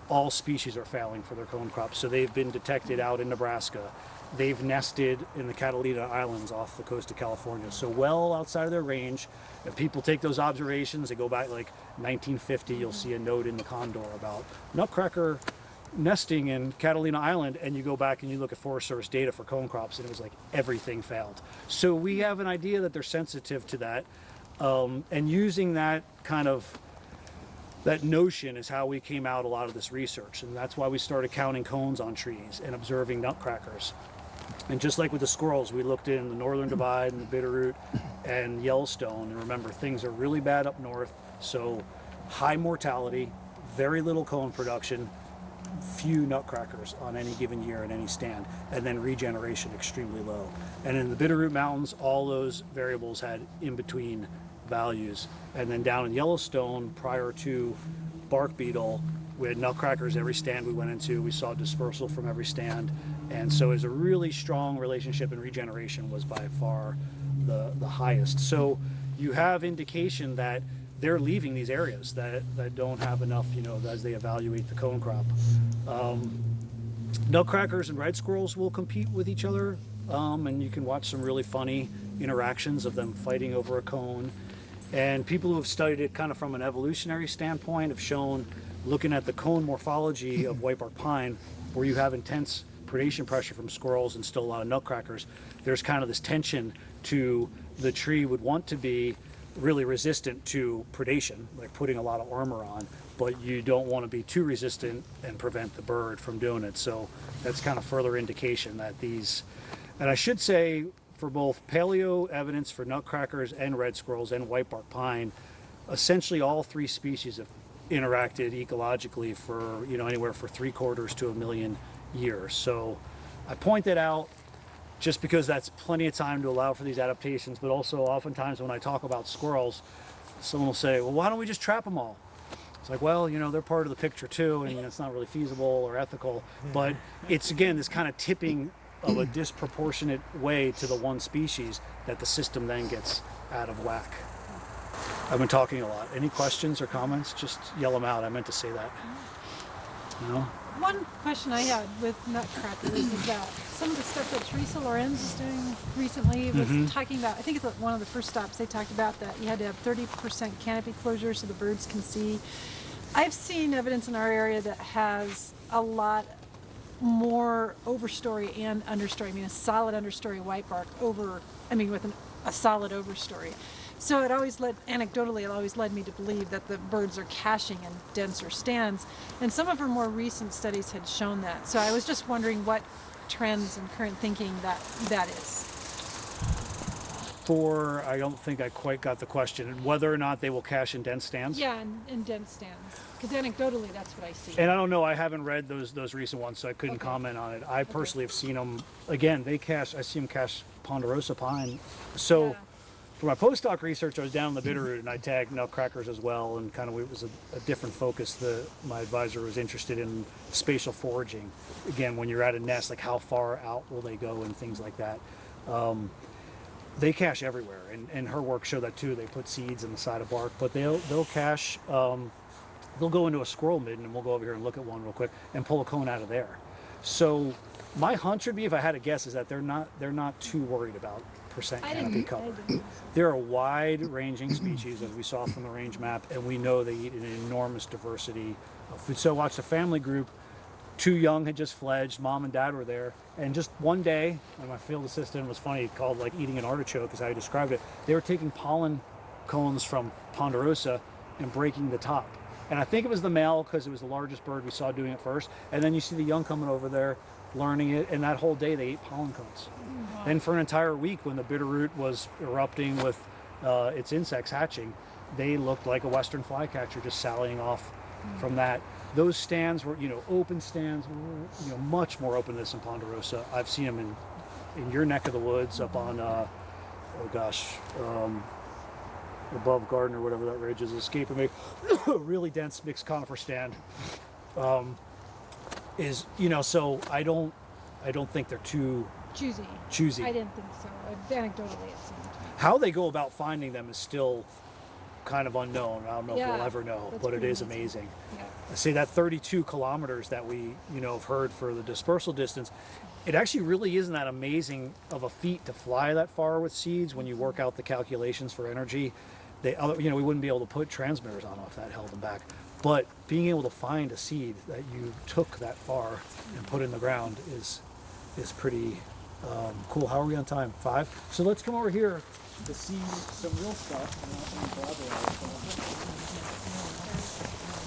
all species are failing for their cone crops. So they've been detected out in Nebraska they've nested in the Catalina Islands off the coast of California. So well outside of their range. If people take those observations, they go back like 1950, you'll see a note in the Condor about nutcracker nesting in Catalina Island, and you go back and you look at Forest Service data for cone crops, and it was like everything failed. So we have an idea that they're sensitive to that, and using that kind of that notion is how we came out a lot of this research, and that's why we started counting cones on trees and observing nutcrackers. And just like with the squirrels, we looked in the Northern Divide and the Bitterroot and Yellowstone, and remember, things are really bad up north, so high mortality, very little cone production, few nutcrackers on any given year in any stand, and then regeneration extremely low. And in the Bitterroot Mountains, all those variables had in-between values. And then down in Yellowstone, prior to bark beetle, we had nutcrackers every stand we went into. We saw dispersal from every stand. And so it was a really strong relationship, and regeneration was by far the highest. So you have indication that they're leaving these areas that don't have enough, as they evaluate the cone crop. Nutcrackers and red squirrels will compete with each other, and you can watch some really funny interactions of them fighting over a cone. And people who have studied it kind of from an evolutionary standpoint have shown, looking at the cone morphology of whitebark pine, where you have intense predation pressure from squirrels and still a lot of nutcrackers, there's kind of this tension to the tree would want to be really resistant to predation, like putting a lot of armor on, but you don't want to be too resistant and prevent the bird from doing it. So that's kind of further indication that these, and I should say, for both paleo evidence for nutcrackers and red squirrels and whitebark pine, essentially all three species have interacted ecologically for anywhere from 3/4 to 1 million years. So I point that out just because that's plenty of time to allow for these adaptations, but also oftentimes when I talk about squirrels, someone will say, well, why don't we just trap them all? It's like, well, they're part of the picture too, and it's not really feasible or ethical, but it's, again, this kind of tipping of a disproportionate way to the one species that the system then gets out of whack. I've been talking a lot. Any questions or comments? Just yell them out. I meant to say that. One question I had with nutcrackers is that some of the stuff that Teresa Lorenz is doing recently was talking about, I think it's one of the first stops they talked about, that you had to have 30% canopy closure so the birds can see. I've seen evidence in our area that has a lot more overstory and understory. I mean, a solid understory whitebark with a solid overstory. So it always led me to believe that the birds are caching in denser stands, and some of her more recent studies had shown that. So I was just wondering what trends and current thinking that is. I don't think I quite got the question, whether or not they will cache in dense stands. Yeah, in dense stands, because anecdotally that's what I see. And I don't know, I haven't read those recent ones, so I couldn't comment on it. I personally have seen them, again, I see them cache ponderosa pine. So for my postdoc research, I was down in the Bitterroot, and I tagged nutcrackers as well, and kind of it was a different focus. My advisor was interested in spatial foraging. Again, when you're at a nest, like how far out will they go and things like that. They cache everywhere, and her work showed that too. They put seeds in the side of bark, but they'll cache. They'll go into a squirrel midden, and we'll go over here and look at one real quick and pull a cone out of there. So my hunch would be, if I had to guess, is that they're not too worried about percent canopy cover. They're a wide-ranging species, as we saw from the range map, and we know they eat an enormous diversity of food. So I watched a family group. 2 young had just fledged, mom and dad were there, and just one day, and my field assistant was funny, he called like eating an artichoke is how he described it. They were taking pollen cones from ponderosa and breaking the top. And I think it was the male, because it was the largest bird we saw doing it first, and then you see the young coming over there learning it, and that whole day they ate pollen cones. Wow. Then for an entire week, when the Bitterroot was erupting with its insects hatching, they looked like a western flycatcher just sallying off from that. Those stands were, open stands, much more open than this in ponderosa. I've seen them in your neck of the woods up on, above Garden or whatever that ridge is, escaping me. Really dense mixed conifer stand. So I don't think they're too choosy. I didn't think so. Anecdotally, it seemed. How they go about finding them is still kind of unknown. I don't know if we'll ever know, but it is amazing. I say that 32 kilometers that we have heard for the dispersal distance, it actually really isn't that amazing of a feat to fly that far with seeds when you work out the calculations for energy. We wouldn't be able to put transmitters on if that held them back. But being able to find a seed that you took that far and put in the ground is pretty cool. How are we on time? 5? So let's come over here to see some real stuff.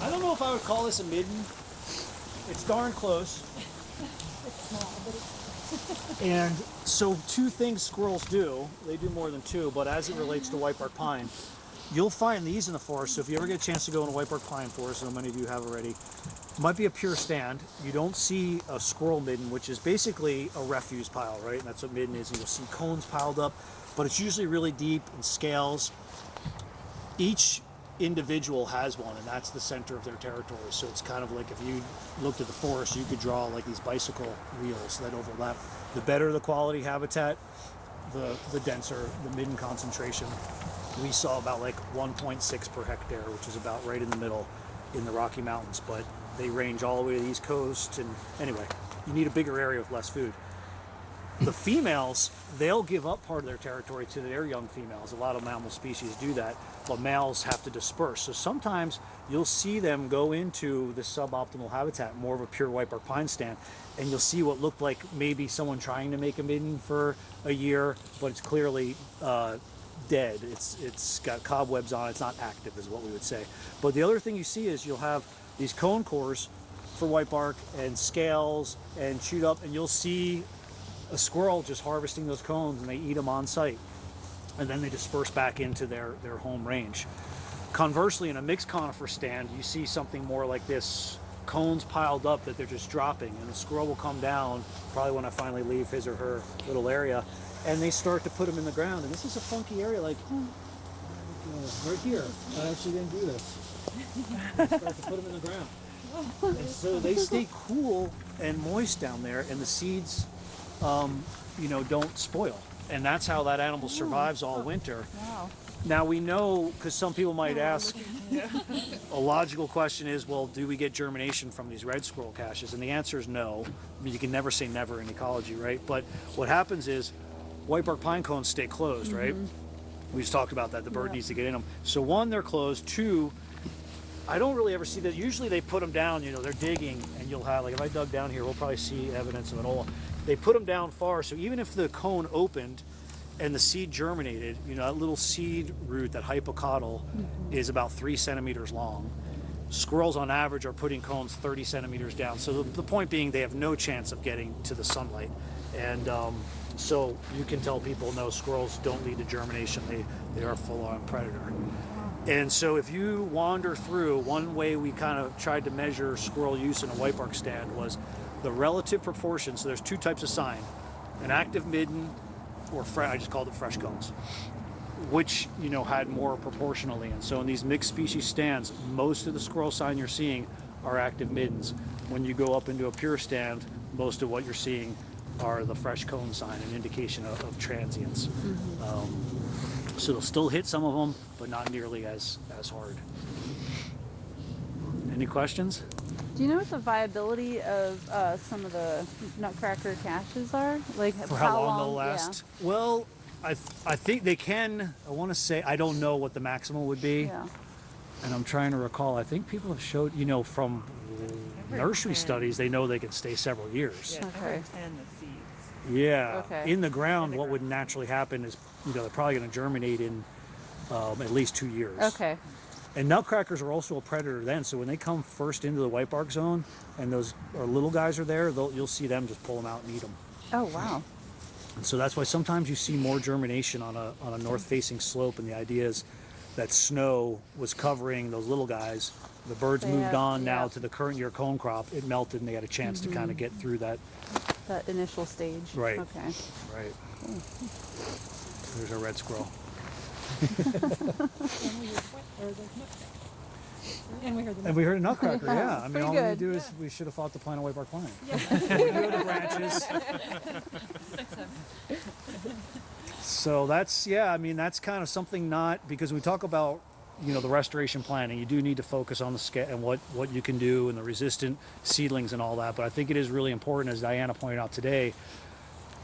I don't know if I would call this a midden. It's darn close. And so 2 things squirrels do. They do more than 2, but as it relates to whitebark pine, you'll find these in the forest. So if you ever get a chance to go in a whitebark pine forest, and many of you have already, it might be a pure stand. You don't see a squirrel midden, which is basically a refuse pile, right? And that's what midden is. And you'll see cones piled up, but it's usually really deep and scales. Each individual has one, and that's the center of their territory. So it's kind of like if you looked at the forest, you could draw like these bicycle wheels that overlap. The better the quality habitat, the denser the midden concentration. We saw about like 1.6 per hectare, which is about right in the middle in the Rocky Mountains, but they range all the way to the East Coast. And anyway, you need a bigger area with less food. The females, they'll give up part of their territory to their young females. A lot of mammal species do that, but males have to disperse. So sometimes you'll see them go into the suboptimal habitat, more of a pure whitebark pine stand, and you'll see what looked like maybe someone trying to make a midden for a year, but it's clearly dead. It's got cobwebs on it. It's not active is what we would say. But the other thing you see is you'll have these cone cores for whitebark and scales and chewed up, and you'll see a squirrel just harvesting those cones, and they eat them on site, and then they disperse back into their home range. Conversely, in a mixed conifer stand, you see something more like this, cones piled up that they're just dropping, and the squirrel will come down, probably when I finally leave his or her little area, and they start to put them in the ground. And this is a funky area, like right here. I actually didn't do this. Start to put them in the ground. And so they stay cool and moist down there, and the seeds don't spoil. And that's how that animal survives all winter. Wow. Now we know, because some people might ask, a logical question is, well, do we get germination from these red squirrel caches? And the answer is no. I mean, you can never say never in ecology, right? But what happens is whitebark pine cones stay closed, right? We just talked about that. The bird needs to get in them. So 1, they're closed. 2, I don't really ever see that. Usually they put them down, they're digging, and you'll have, like if I dug down here, we'll probably see evidence of an hole. They put them down far, so even if the cone opened and the seed germinated, that little seed root, that hypocotyl, is about 3 centimeters long. Squirrels on average are putting cones 30 centimeters down. So the point being, they have no chance of getting to the sunlight. And so you can tell people, no, squirrels don't lead to germination. They are a full-on predator. And so if you wander through, one way we kind of tried to measure squirrel use in a whitebark stand was the relative proportion. So there's 2 types of sign, an active midden, or I just called it fresh cones, which had more proportionally. And so in these mixed species stands, most of the squirrel sign you're seeing are active middens. When you go up into a pure stand, most of what you're seeing are the fresh cone sign, an indication of transience. So they'll still hit some of them, but not nearly as hard. Any questions? Do you know what the viability of some of the nutcracker caches are? Like For how long they'll last? Yeah. Well, I think they can. I want to say, I don't know what the maximum would be. Yeah. And I'm trying to recall, I think people have showed, from nursery studies, they know they can stay several years. Yeah, Okay. number 10, the seeds. Yeah. Okay. In the ground, what would naturally happen is, they're probably going to germinate in at least 2 years. Okay. And nutcrackers are also a predator then, so when they come first into the whitebark zone, and those little guys are there, you'll see them just pull them out and eat them. Oh wow. And so that's why sometimes you see more germination on a north-facing slope, and the idea is that snow was covering those little guys. The birds moved on now to the current year cone crop. It melted, and they had a chance to kind of get through that. That initial stage. Right. Okay. Right. There's our red squirrel. And we heard the And we heard a nutcracker, Yeah, yeah. I mean, pretty all we good. do is we should have fought the plant of whitebark pine. We do the branches. So that's kind of something not, because we talk about you know, the restoration planning, you do need to focus on the and what you can do and the resistant seedlings and all that. But I think it is really important, as Diana pointed out today.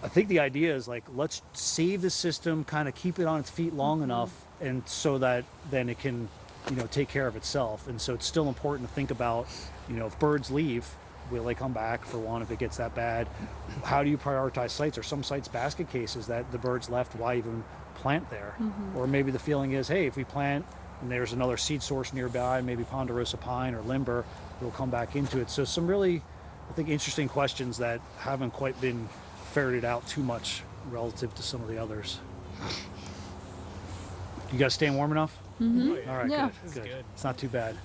I think the idea is like, let's save the system, kind of keep it on its feet long enough, and so that then it can, you know, take care of itself. And so it's still important to think about, you know, if birds leave, will they come back, for one, if it gets that bad? How do you prioritize sites? Or some sites basket cases that the birds left, why even plant there? Or maybe the feeling is, hey, if we plant and there's another seed source nearby, maybe ponderosa pine or limber, we'll come back into it. So some really, I think, interesting questions that haven't quite been ferreted out too much relative to some of the others. You guys staying warm enough? All right, Yeah. good. It's not too bad.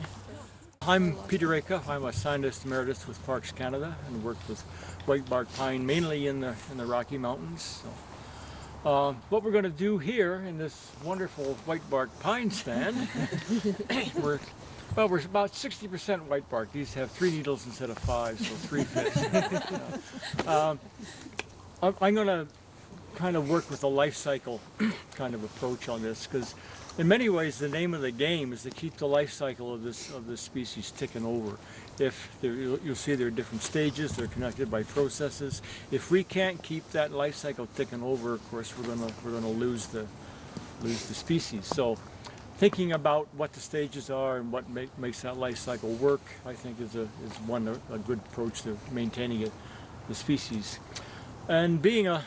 I'm Peter Raka. I'm a scientist emeritus with Parks Canada and worked with whitebark pine mainly in the Rocky Mountains. So, what we're going to do here in this wonderful whitebark pine stand, we're about 60% whitebark. These have 3 needles instead of 5, so 3 fits. I'm going to kind of work with a life cycle kind of approach on this, because in many ways the name of the game is to keep the life cycle of this species ticking over. You'll see there are different stages, they're connected by processes. If we can't keep that life cycle ticking over, of course we're gonna lose the species. So thinking about what the stages are and what makes that life cycle work, I think is a good approach to maintaining the species. And being a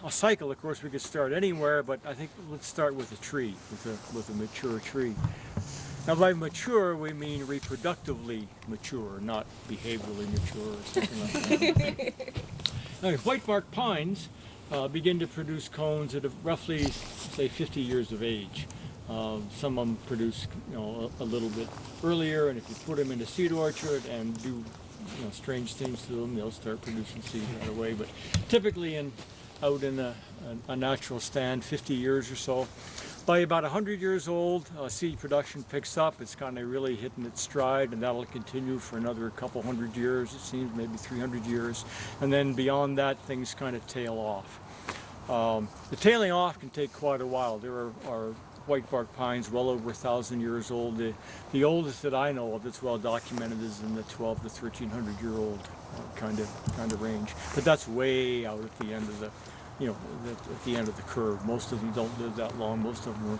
cycle, of course, we could start anywhere, but I think let's start with a tree, with a mature tree. Now, by mature, we mean reproductively mature, not behaviorally mature or something like that. Now, whitebark pines begin to produce cones at roughly, say, 50 years of age. Some of them produce, a little bit earlier, and if you put them in a seed orchard and do strange things to them, they'll start producing seed right away. But typically out in a natural stand, 50 years or so. By about 100 years old, seed production picks up. It's kind of really hitting its stride, and that'll continue for another couple hundred years, it seems, maybe 300 years. And then beyond that, things kind of tail off. The tailing off can take quite a while. There are whitebark pines well over 1,000 years old. The oldest that I know of that's well documented is in the 12 to 1,300 year old kind of range. But that's way out at the end of the, at the end of the curve. Most of them don't live that long. Most of them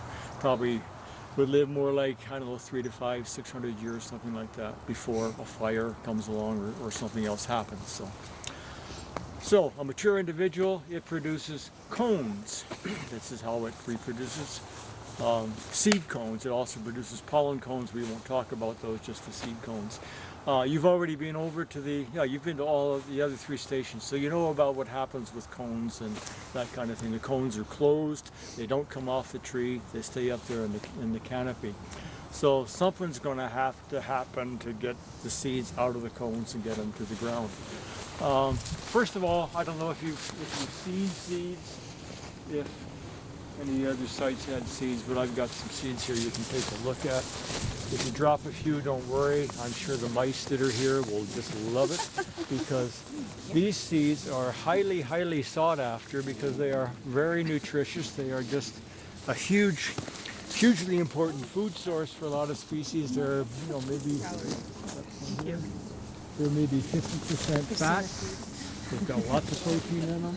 would live more like, 3 to 5, 600 years, something like that, before a fire comes along or something else happens. So a mature individual, it produces cones. This is how it reproduces. Seed cones. It also produces pollen cones. We won't talk about those, just the seed cones. You've already been over to you've been to all of the other 3 stations, so you know about what happens with cones and that kind of thing. The cones are closed. They don't come off the tree. They stay up there in the canopy. So something's going to have to happen to get the seeds out of the cones and get them to the ground. First of all, I don't know if you've seen seeds, if any other sites had seeds, but I've got some seeds here you can take a look at. If you drop a few, don't worry. I'm sure the mice that are here will just love it, because these seeds are highly, highly sought after because they are very nutritious. They are just a hugely important food source for a lot of species. They're, maybe 50% fat. They've got lots of protein in them.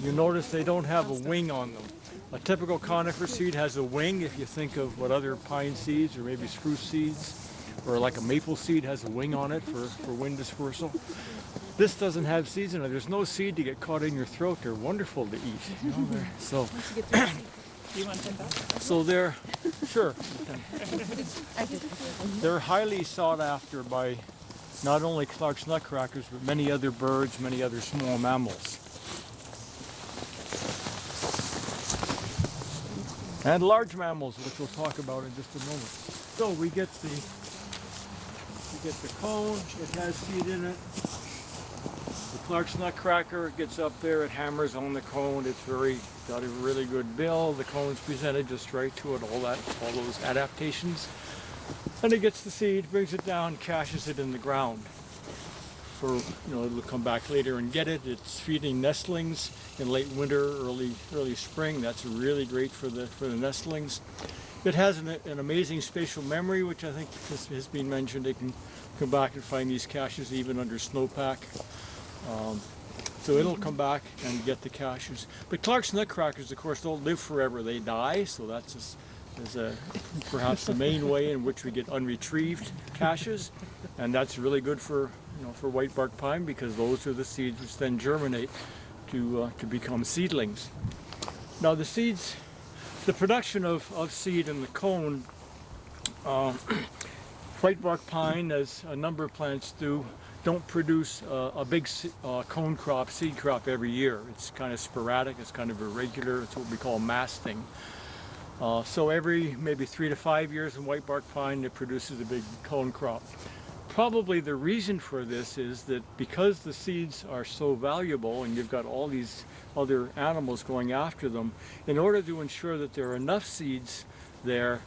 You notice they don't have a wing on them. A typical conifer seed has a wing, if you think of what other pine seeds or maybe spruce seeds, or like a maple seed has a wing on it for wind dispersal. This doesn't have seeds in it. There's no seed to get caught in your throat. They're wonderful to eat. So they're, sure. They're highly sought after by not only Clark's nutcrackers, but many other birds, many other small mammals. And large mammals, which we'll talk about in just a moment. So we get the cone, it has seed in it. The Clark's nutcracker gets up there, it hammers on the cone, it's got a really good bill, the cone's presented just right to it, all those adaptations. And it gets the seed, brings it down, caches it in the ground. It'll come back later and get it. It's feeding nestlings in late winter, early spring. That's really great for the nestlings. It has an amazing spatial memory, which I think has been mentioned. It can come back and find these caches even under snowpack. So it'll come back and get the caches. But Clark's nutcrackers, of course, don't live forever. They die, so that's perhaps the main way in which we get unretrieved caches. And that's really good for, for whitebark pine, because those are the seeds which then germinate to become seedlings. Now the seeds, the production of seed in the cone, whitebark pine, as a number of plants do, don't produce a big cone crop, seed crop every year. It's kind of sporadic, it's kind of irregular, it's what we call masting. So every maybe 3 to 5 years in whitebark pine it produces a big cone crop. Probably the reason for this is that because the seeds are so valuable and you've got all these other animals going after them, in order to ensure that there are enough seeds there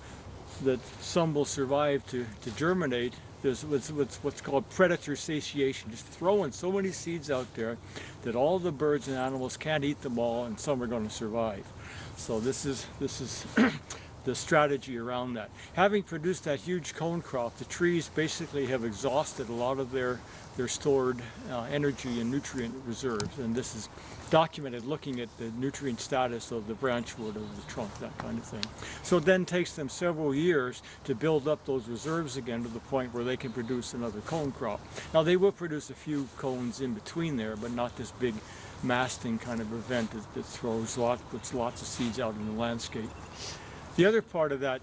that some will survive to germinate, there's what's called predator satiation, just throwing so many seeds out there that all the birds and animals can't eat them all and some are going to survive. So this is the strategy around that. Having produced that huge cone crop, the trees basically have exhausted a lot of their stored energy and nutrient reserves, and this is documented looking at the nutrient status of the branchwood of the trunk, that kind of thing. So it then takes them several years to build up those reserves again to the point where they can produce another cone crop. Now they will produce a few cones in between there, but not this big masting kind of event that puts lots of seeds out in the landscape. The other part of that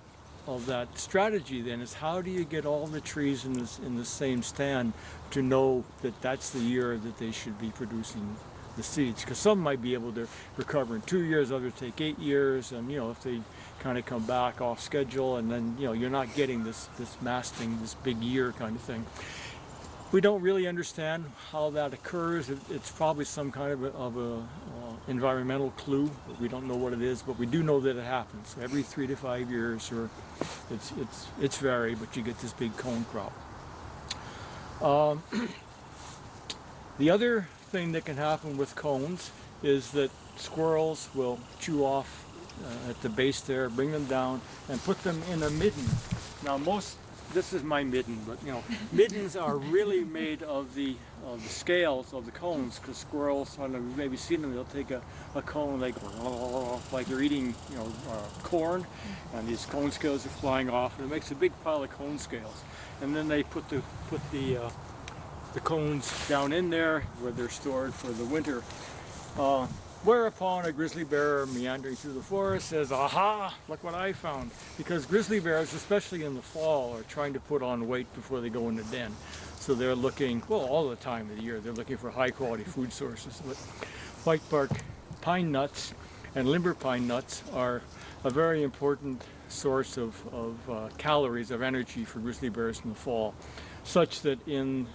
strategy then is, how do you get all the trees in the same stand to know that that's the year that they should be producing the seeds? Because some might be able to recover in 2 years, others take 8 years, and if they kind of come back off schedule, and then you're not getting this masting, this big year kind of thing. We don't really understand how that occurs. It's probably some kind of a environmental clue. We don't know what it is, but we do know that it happens. So every 3 to 5 years, or it's varied, but you get this big cone crop. The other thing that can happen with cones is that squirrels will chew off at the base there, bring them down, and put them in a midden. Now this is my midden, but middens are really made of the scales of the cones, because squirrels, I don't know, you've maybe seen them, they'll take a cone like they're eating corn, and these cone scales are flying off, and it makes a big pile of cone scales. And then they put the cones down in there where they're stored for the winter. Whereupon a grizzly bear meandering through the forest says, "Aha, look what I found." Because grizzly bears, especially in the fall, are trying to put on weight before they go in the den. So they're looking, well, all the time of the year, they're looking for high quality food sources. But whitebark pine nuts and limber pine nuts are a very important source of calories, of energy for grizzly bears in the fall, such that in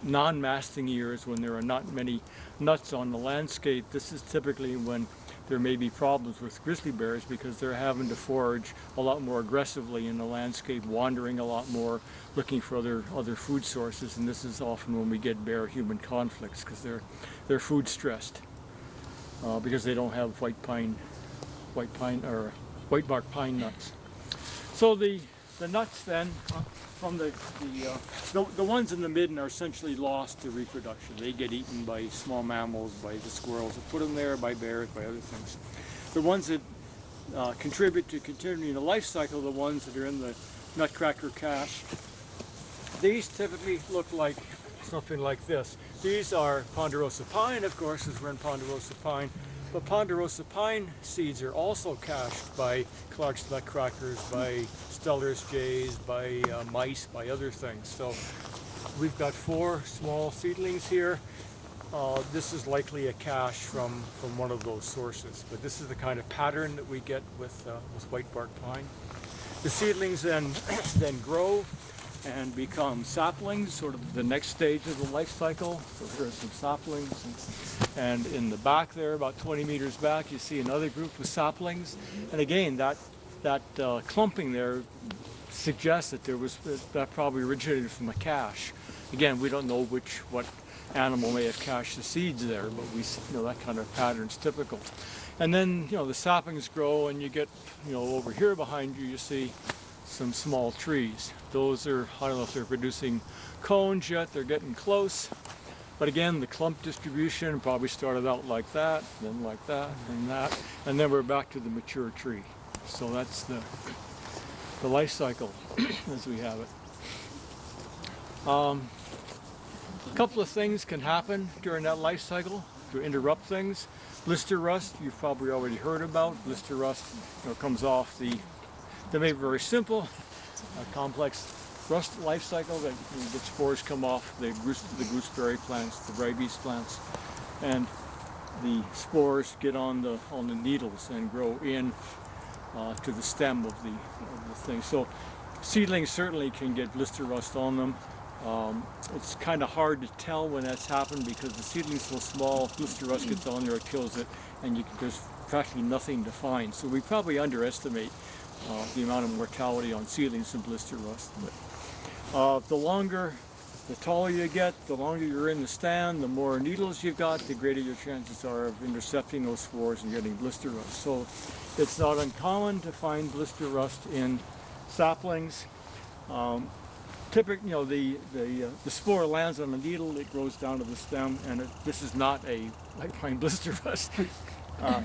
non-masting years, when there are not many nuts on the landscape, this is typically when there may be problems with grizzly bears, because they're having to forage a lot more aggressively in the landscape, wandering a lot more, looking for other food sources, and this is often when we get bear-human conflicts, because they're food stressed, because they don't have whitebark pine nuts. So the nuts then, from the ones in the midden are essentially lost to reproduction. They get eaten by small mammals, by the squirrels that put them there, by bears, by other things. The ones that contribute to continuing the life cycle, the ones that are in the nutcracker cache, these typically look like something like this. These are ponderosa pine, of course, as we're in ponderosa pine. But ponderosa pine seeds are also cached by Clark's nutcrackers, by Steller's jays, by mice, by other things. So we've got 4 small seedlings here. This is likely a cache from one of those sources. But this is the kind of pattern that we get with whitebark pine. The seedlings then grow and become saplings, sort of the next stage of the life cycle. So here are some saplings, and in the back there, about 20 meters back, you see another group of saplings. And again, that clumping there suggests that that probably originated from a cache. Again, we don't know what animal may have cached the seeds there, but we know that kind of pattern's typical. And then, the saplings grow, and you get, over here behind you, you see some small trees. Those are, I don't know if they're producing cones yet, they're getting close. But again, the clump distribution probably started out like that, then like that, and then we're back to the mature tree. So that's the life cycle as we have it. A couple of things can happen during that life cycle to interrupt things. Blister rust, you've probably already heard about. Blister rust comes off they may be very simple, complex rust life cycle that the spores come off the gooseberry plants, the ribes plants, and the spores get on the needles and grow in to the stem of the thing. So seedlings certainly can get blister rust on them. It's kind of hard to tell when that's happened because the seedling's so small, blister rust gets on there, it kills it, and there's practically nothing to find. So we probably underestimate the amount of mortality on seedlings and blister rust. But the taller you get, the longer you're in the stand, the more needles you've got, the greater your chances are of intercepting those spores and getting blister rust. So it's not uncommon to find blister rust in saplings. Typically, the spore lands on the needle, it grows down to the stem, and this is not a light pine blister rust.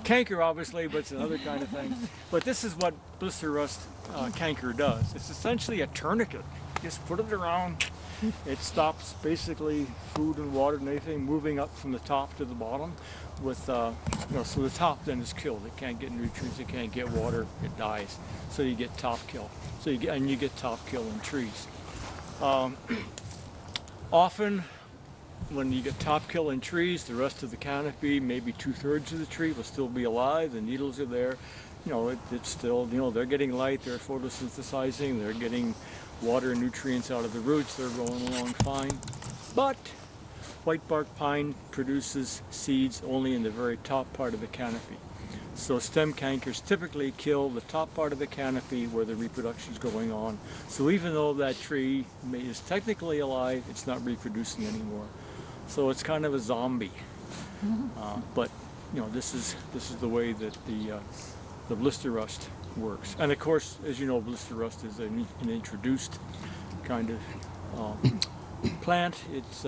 Canker, obviously, but it's another kind of thing. But this is what blister rust canker does. It's essentially a tourniquet. Just put it around. It stops basically food and water and anything moving up from the top to the bottom. So the top then is killed. It can't get nutrients. It can't get water. It dies. So you get top kill. You get top kill in trees. Often, when you get top kill in trees, the rest of the canopy, maybe 2/3 of the tree will still be alive. The needles are there. It's still, they're getting light. They're photosynthesizing. They're getting water and nutrients out of the roots. They're growing along fine. But whitebark pine produces seeds only in the very top part of the canopy. So stem cankers typically kill the top part of the canopy where the reproduction is going on. So even though that tree is technically alive, it's not reproducing anymore. So it's kind of a zombie. But this is the way that the blister rust works. And of course, as you know, blister rust is an introduced kind of plant. It's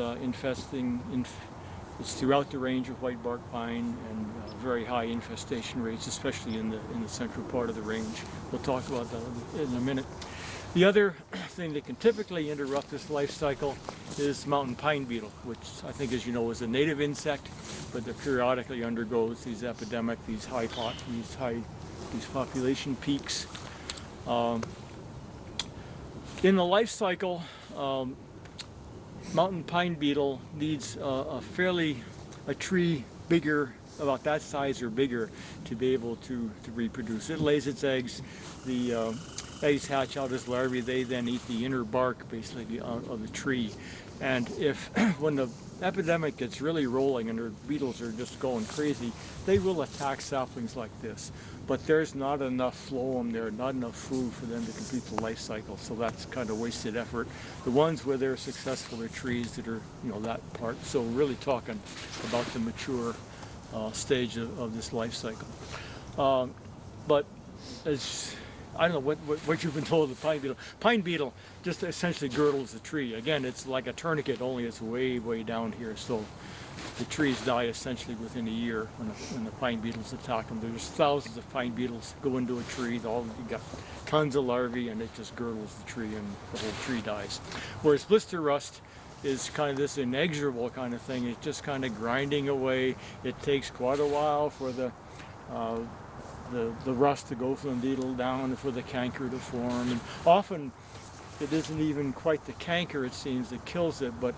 it's throughout the range of whitebark pine and very high infestation rates, especially in the central part of the range. We'll talk about that in a minute. The other thing that can typically interrupt this life cycle is mountain pine beetle, which I think, as you know, is a native insect, but that periodically undergoes these these population peaks. In the life cycle, mountain pine beetle needs a tree bigger, about that size or bigger, to be able to reproduce. It lays its eggs. The eggs hatch out as larvae. They then eat the inner bark, basically, of the tree. And when the epidemic gets really rolling and the beetles are just going crazy, they will attack saplings like this. But there's not enough phloem there, not enough food for them to complete the life cycle, so that's kind of wasted effort. The ones where they're successful are trees that are, that part. So we're really talking about the mature stage of this life cycle. But as I don't know what you've been told of the pine beetle. Pine beetle just essentially girdles the tree. Again, it's like a tourniquet, only it's way, way down here. So the trees die essentially within a year when the pine beetles attack them. There's thousands of pine beetles go into a tree. You got tons of larvae, and it just girdles the tree, and the whole tree dies. Whereas blister rust is kind of this inexorable kind of thing. It's just kind of grinding away. It takes quite a while for the rust to go from the needle down and for the canker to form. And often it isn't even quite the canker, it seems, that kills it, but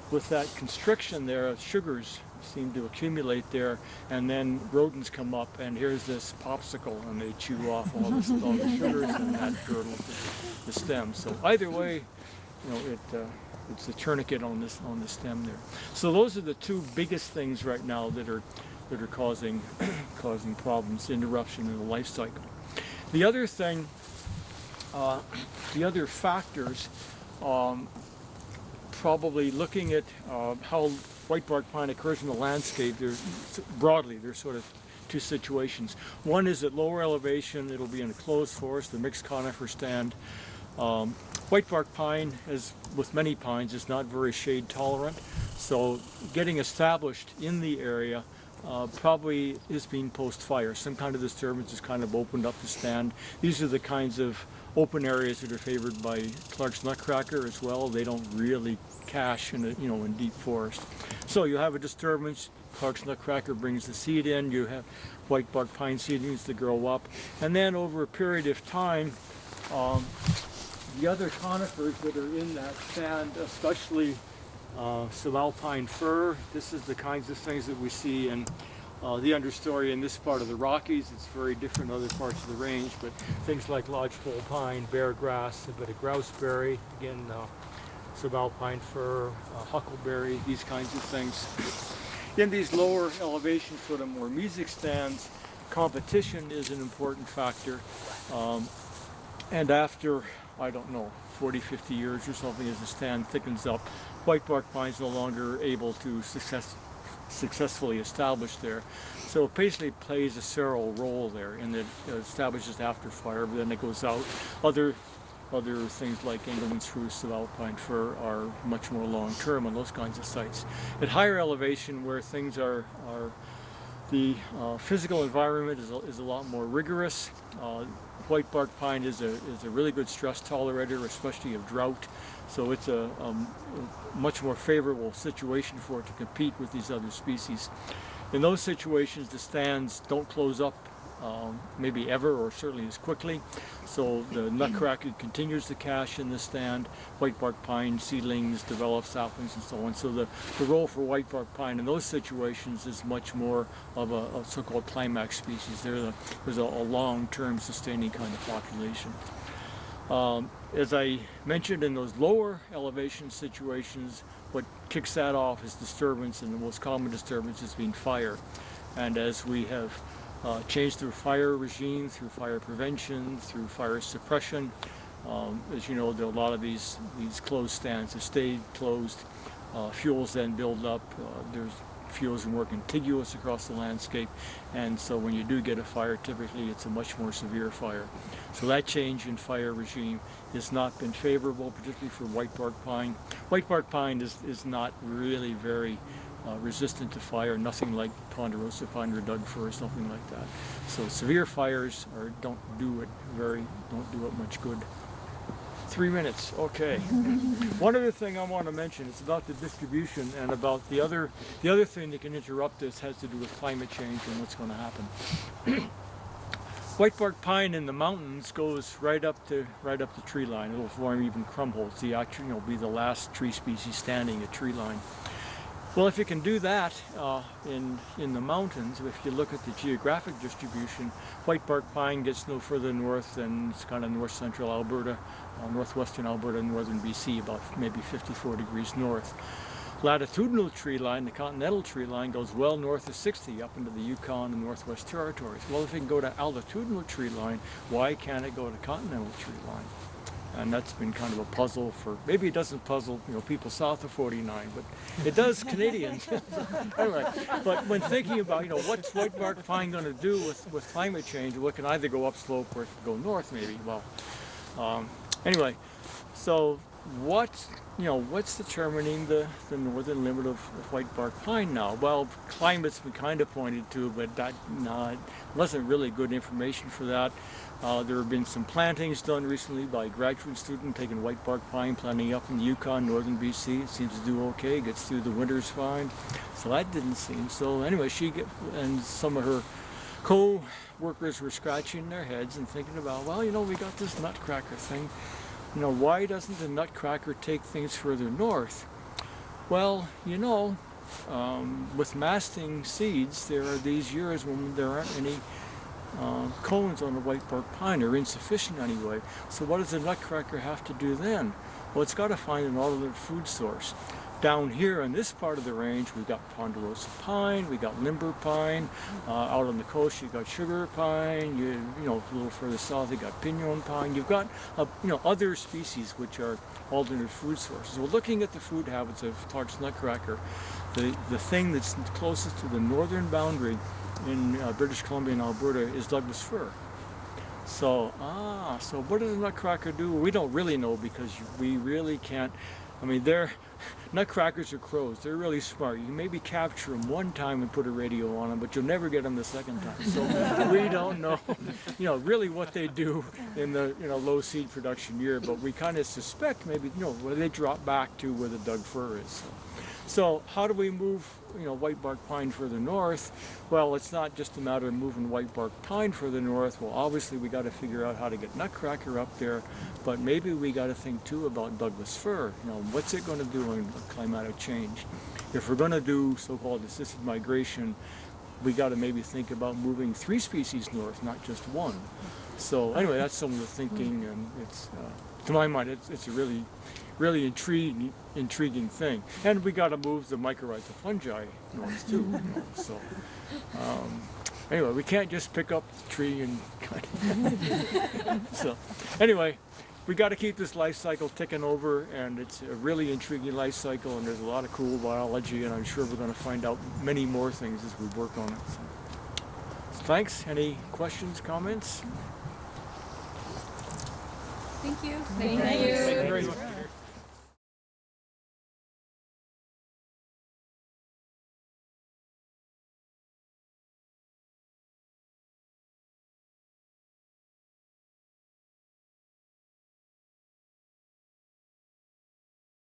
with that constriction there, sugars seem to accumulate there, and then rodents come up, and here's this popsicle, and they chew off all the sugars, and that girdles the stem. So either way, it's a tourniquet on the stem there. So those are the two biggest things right now that are causing problems, interruption in the life cycle. The other thing, the other factors, probably looking at how whitebark pine occurs in the landscape, there's sort of two situations. One is at lower elevation, it'll be in a closed forest, a mixed conifer stand. Whitebark pine, as with many pines, is not very shade tolerant, so getting established in the area probably is being post-fire. Some kind of disturbance has kind of opened up the stand. These are the kinds of open areas that are favored by Clark's nutcracker as well. They don't really cache in in deep forest. So you have a disturbance. Clark's nutcracker brings the seed in. You have whitebark pine seedlings that grow up, and then over a period of time, the other conifers that are in that stand, especially subalpine fir. This is the kinds of things that we see in the understory in this part of the Rockies. It's very different in other parts of the range, but things like lodgepole pine, bear grass, a bit of grouseberry, again, subalpine fir, huckleberry, these kinds of things. In these lower elevations for the more music stands, competition is an important factor. And after, I don't know, 40, 50 years or something, as the stand thickens up, whitebark pine's no longer able to successfully establish there. So it basically plays a serial role there in that it establishes after fire, but then it goes out. Other things like Engelmann spruce, subalpine fir are much more long-term on those kinds of sites. At higher elevation, where things are the physical environment is a lot more rigorous. Whitebark pine is a really good stress tolerator, especially of drought. So it's a much more favorable situation for it to compete with these other species. In those situations, the stands don't close up maybe ever, or certainly as quickly. So the nutcracker continues to cache in the stand. Whitebark pine seedlings develop saplings and so on. So the role for whitebark pine in those situations is much more of a so-called climax species. There's a long-term sustaining kind of population. As I mentioned, in those lower elevation situations, what kicks that off is disturbance, and the most common disturbance has been fire. And as we have changed through fire regime, through fire prevention, through fire suppression, as you know, there are a lot of these closed stands have stayed closed. Fuels then build up. There's fuels more contiguous across the landscape, and so when you do get a fire, typically it's a much more severe fire. So that change in fire regime has not been favorable, particularly for whitebark pine. Whitebark pine is not really very resistant to fire, nothing like ponderosa pine or Doug fir or something like that. So severe fires don't do it much good. 3 minutes, okay. One other thing I want to mention is about the distribution, and about the other thing that can interrupt this has to do with climate change and what's going to happen. Whitebark pine in the mountains goes right up the tree line. It'll form even crumholes. It'll be the last tree species standing at tree line. Well, if you can do that in the mountains, if you look at the geographic distribution, whitebark pine gets no further north than it's kind of north-central Alberta, northwestern Alberta, northern BC, about maybe 54 degrees north. Latitudinal tree line, the continental tree line, goes well north of 60 up into the Yukon and Northwest Territories. Well, if it can go to altitudinal tree line, why can't it go to continental tree line? And that's been kind of a puzzle for, maybe it doesn't puzzle people south of 49, but it does Canadians. Anyway, but when thinking about what's whitebark pine going to do with climate change, well, it can either go upslope or it can go north maybe. Well, anyway, so what's determining the northern limit of whitebark pine now? Well, climate's been kind of pointed to, but that wasn't really good information for that. There have been some plantings done recently by a graduate student taking whitebark pine, planting up in the Yukon, northern BC. It seems to do okay, gets through the winters fine. So that didn't seem so. Anyway, and some of her co-workers were scratching their heads and thinking about, well, we got this nutcracker thing. Why doesn't the nutcracker take things further north? Well, with masting seeds, there are these years when there aren't any cones on the whitebark pine, or insufficient anyway. So what does the nutcracker have to do then? Well, it's got to find an alternate food source. Down here in this part of the range, we've got ponderosa pine, we got limber pine. Out on the coast, you've got sugar pine. A little further south, you've got pinon pine. You've got other species which are alternate food sources. Well, looking at the food habits of Clark's nutcracker, the thing that's closest to the northern boundary in British Columbia and Alberta is Douglas fir. So, so what does a nutcracker do? We don't really know because we really can't. I mean, nutcrackers are crows. They're really smart. You can maybe capture them one time and put a radio on them, but you'll never get them the second time. So we don't know, really what they do in the low seed production year. But we kind of suspect maybe where they drop back to where the Doug fir is. So how do we move whitebark pine further north? Well, it's not just a matter of moving whitebark pine further north. Well, obviously we got to figure out how to get nutcracker up there, but maybe we got to think too about Douglas fir. What's it going to do in climatic change? If we're going to do so-called assisted migration, we got to maybe think about moving 3 species north, not just 1. So anyway, that's some of the thinking, and it's to my mind, it's a really intriguing thing. And we got to move the mycorrhizal fungi north too. So anyway, we can't just pick up the tree and so anyway, we got to keep this life cycle ticking over, and it's a really intriguing life cycle, and there's a lot of cool biology, and I'm sure we're going to find out many more things as we work on it. So thanks. Any questions, comments? Thank you. Thank you very much, Peter.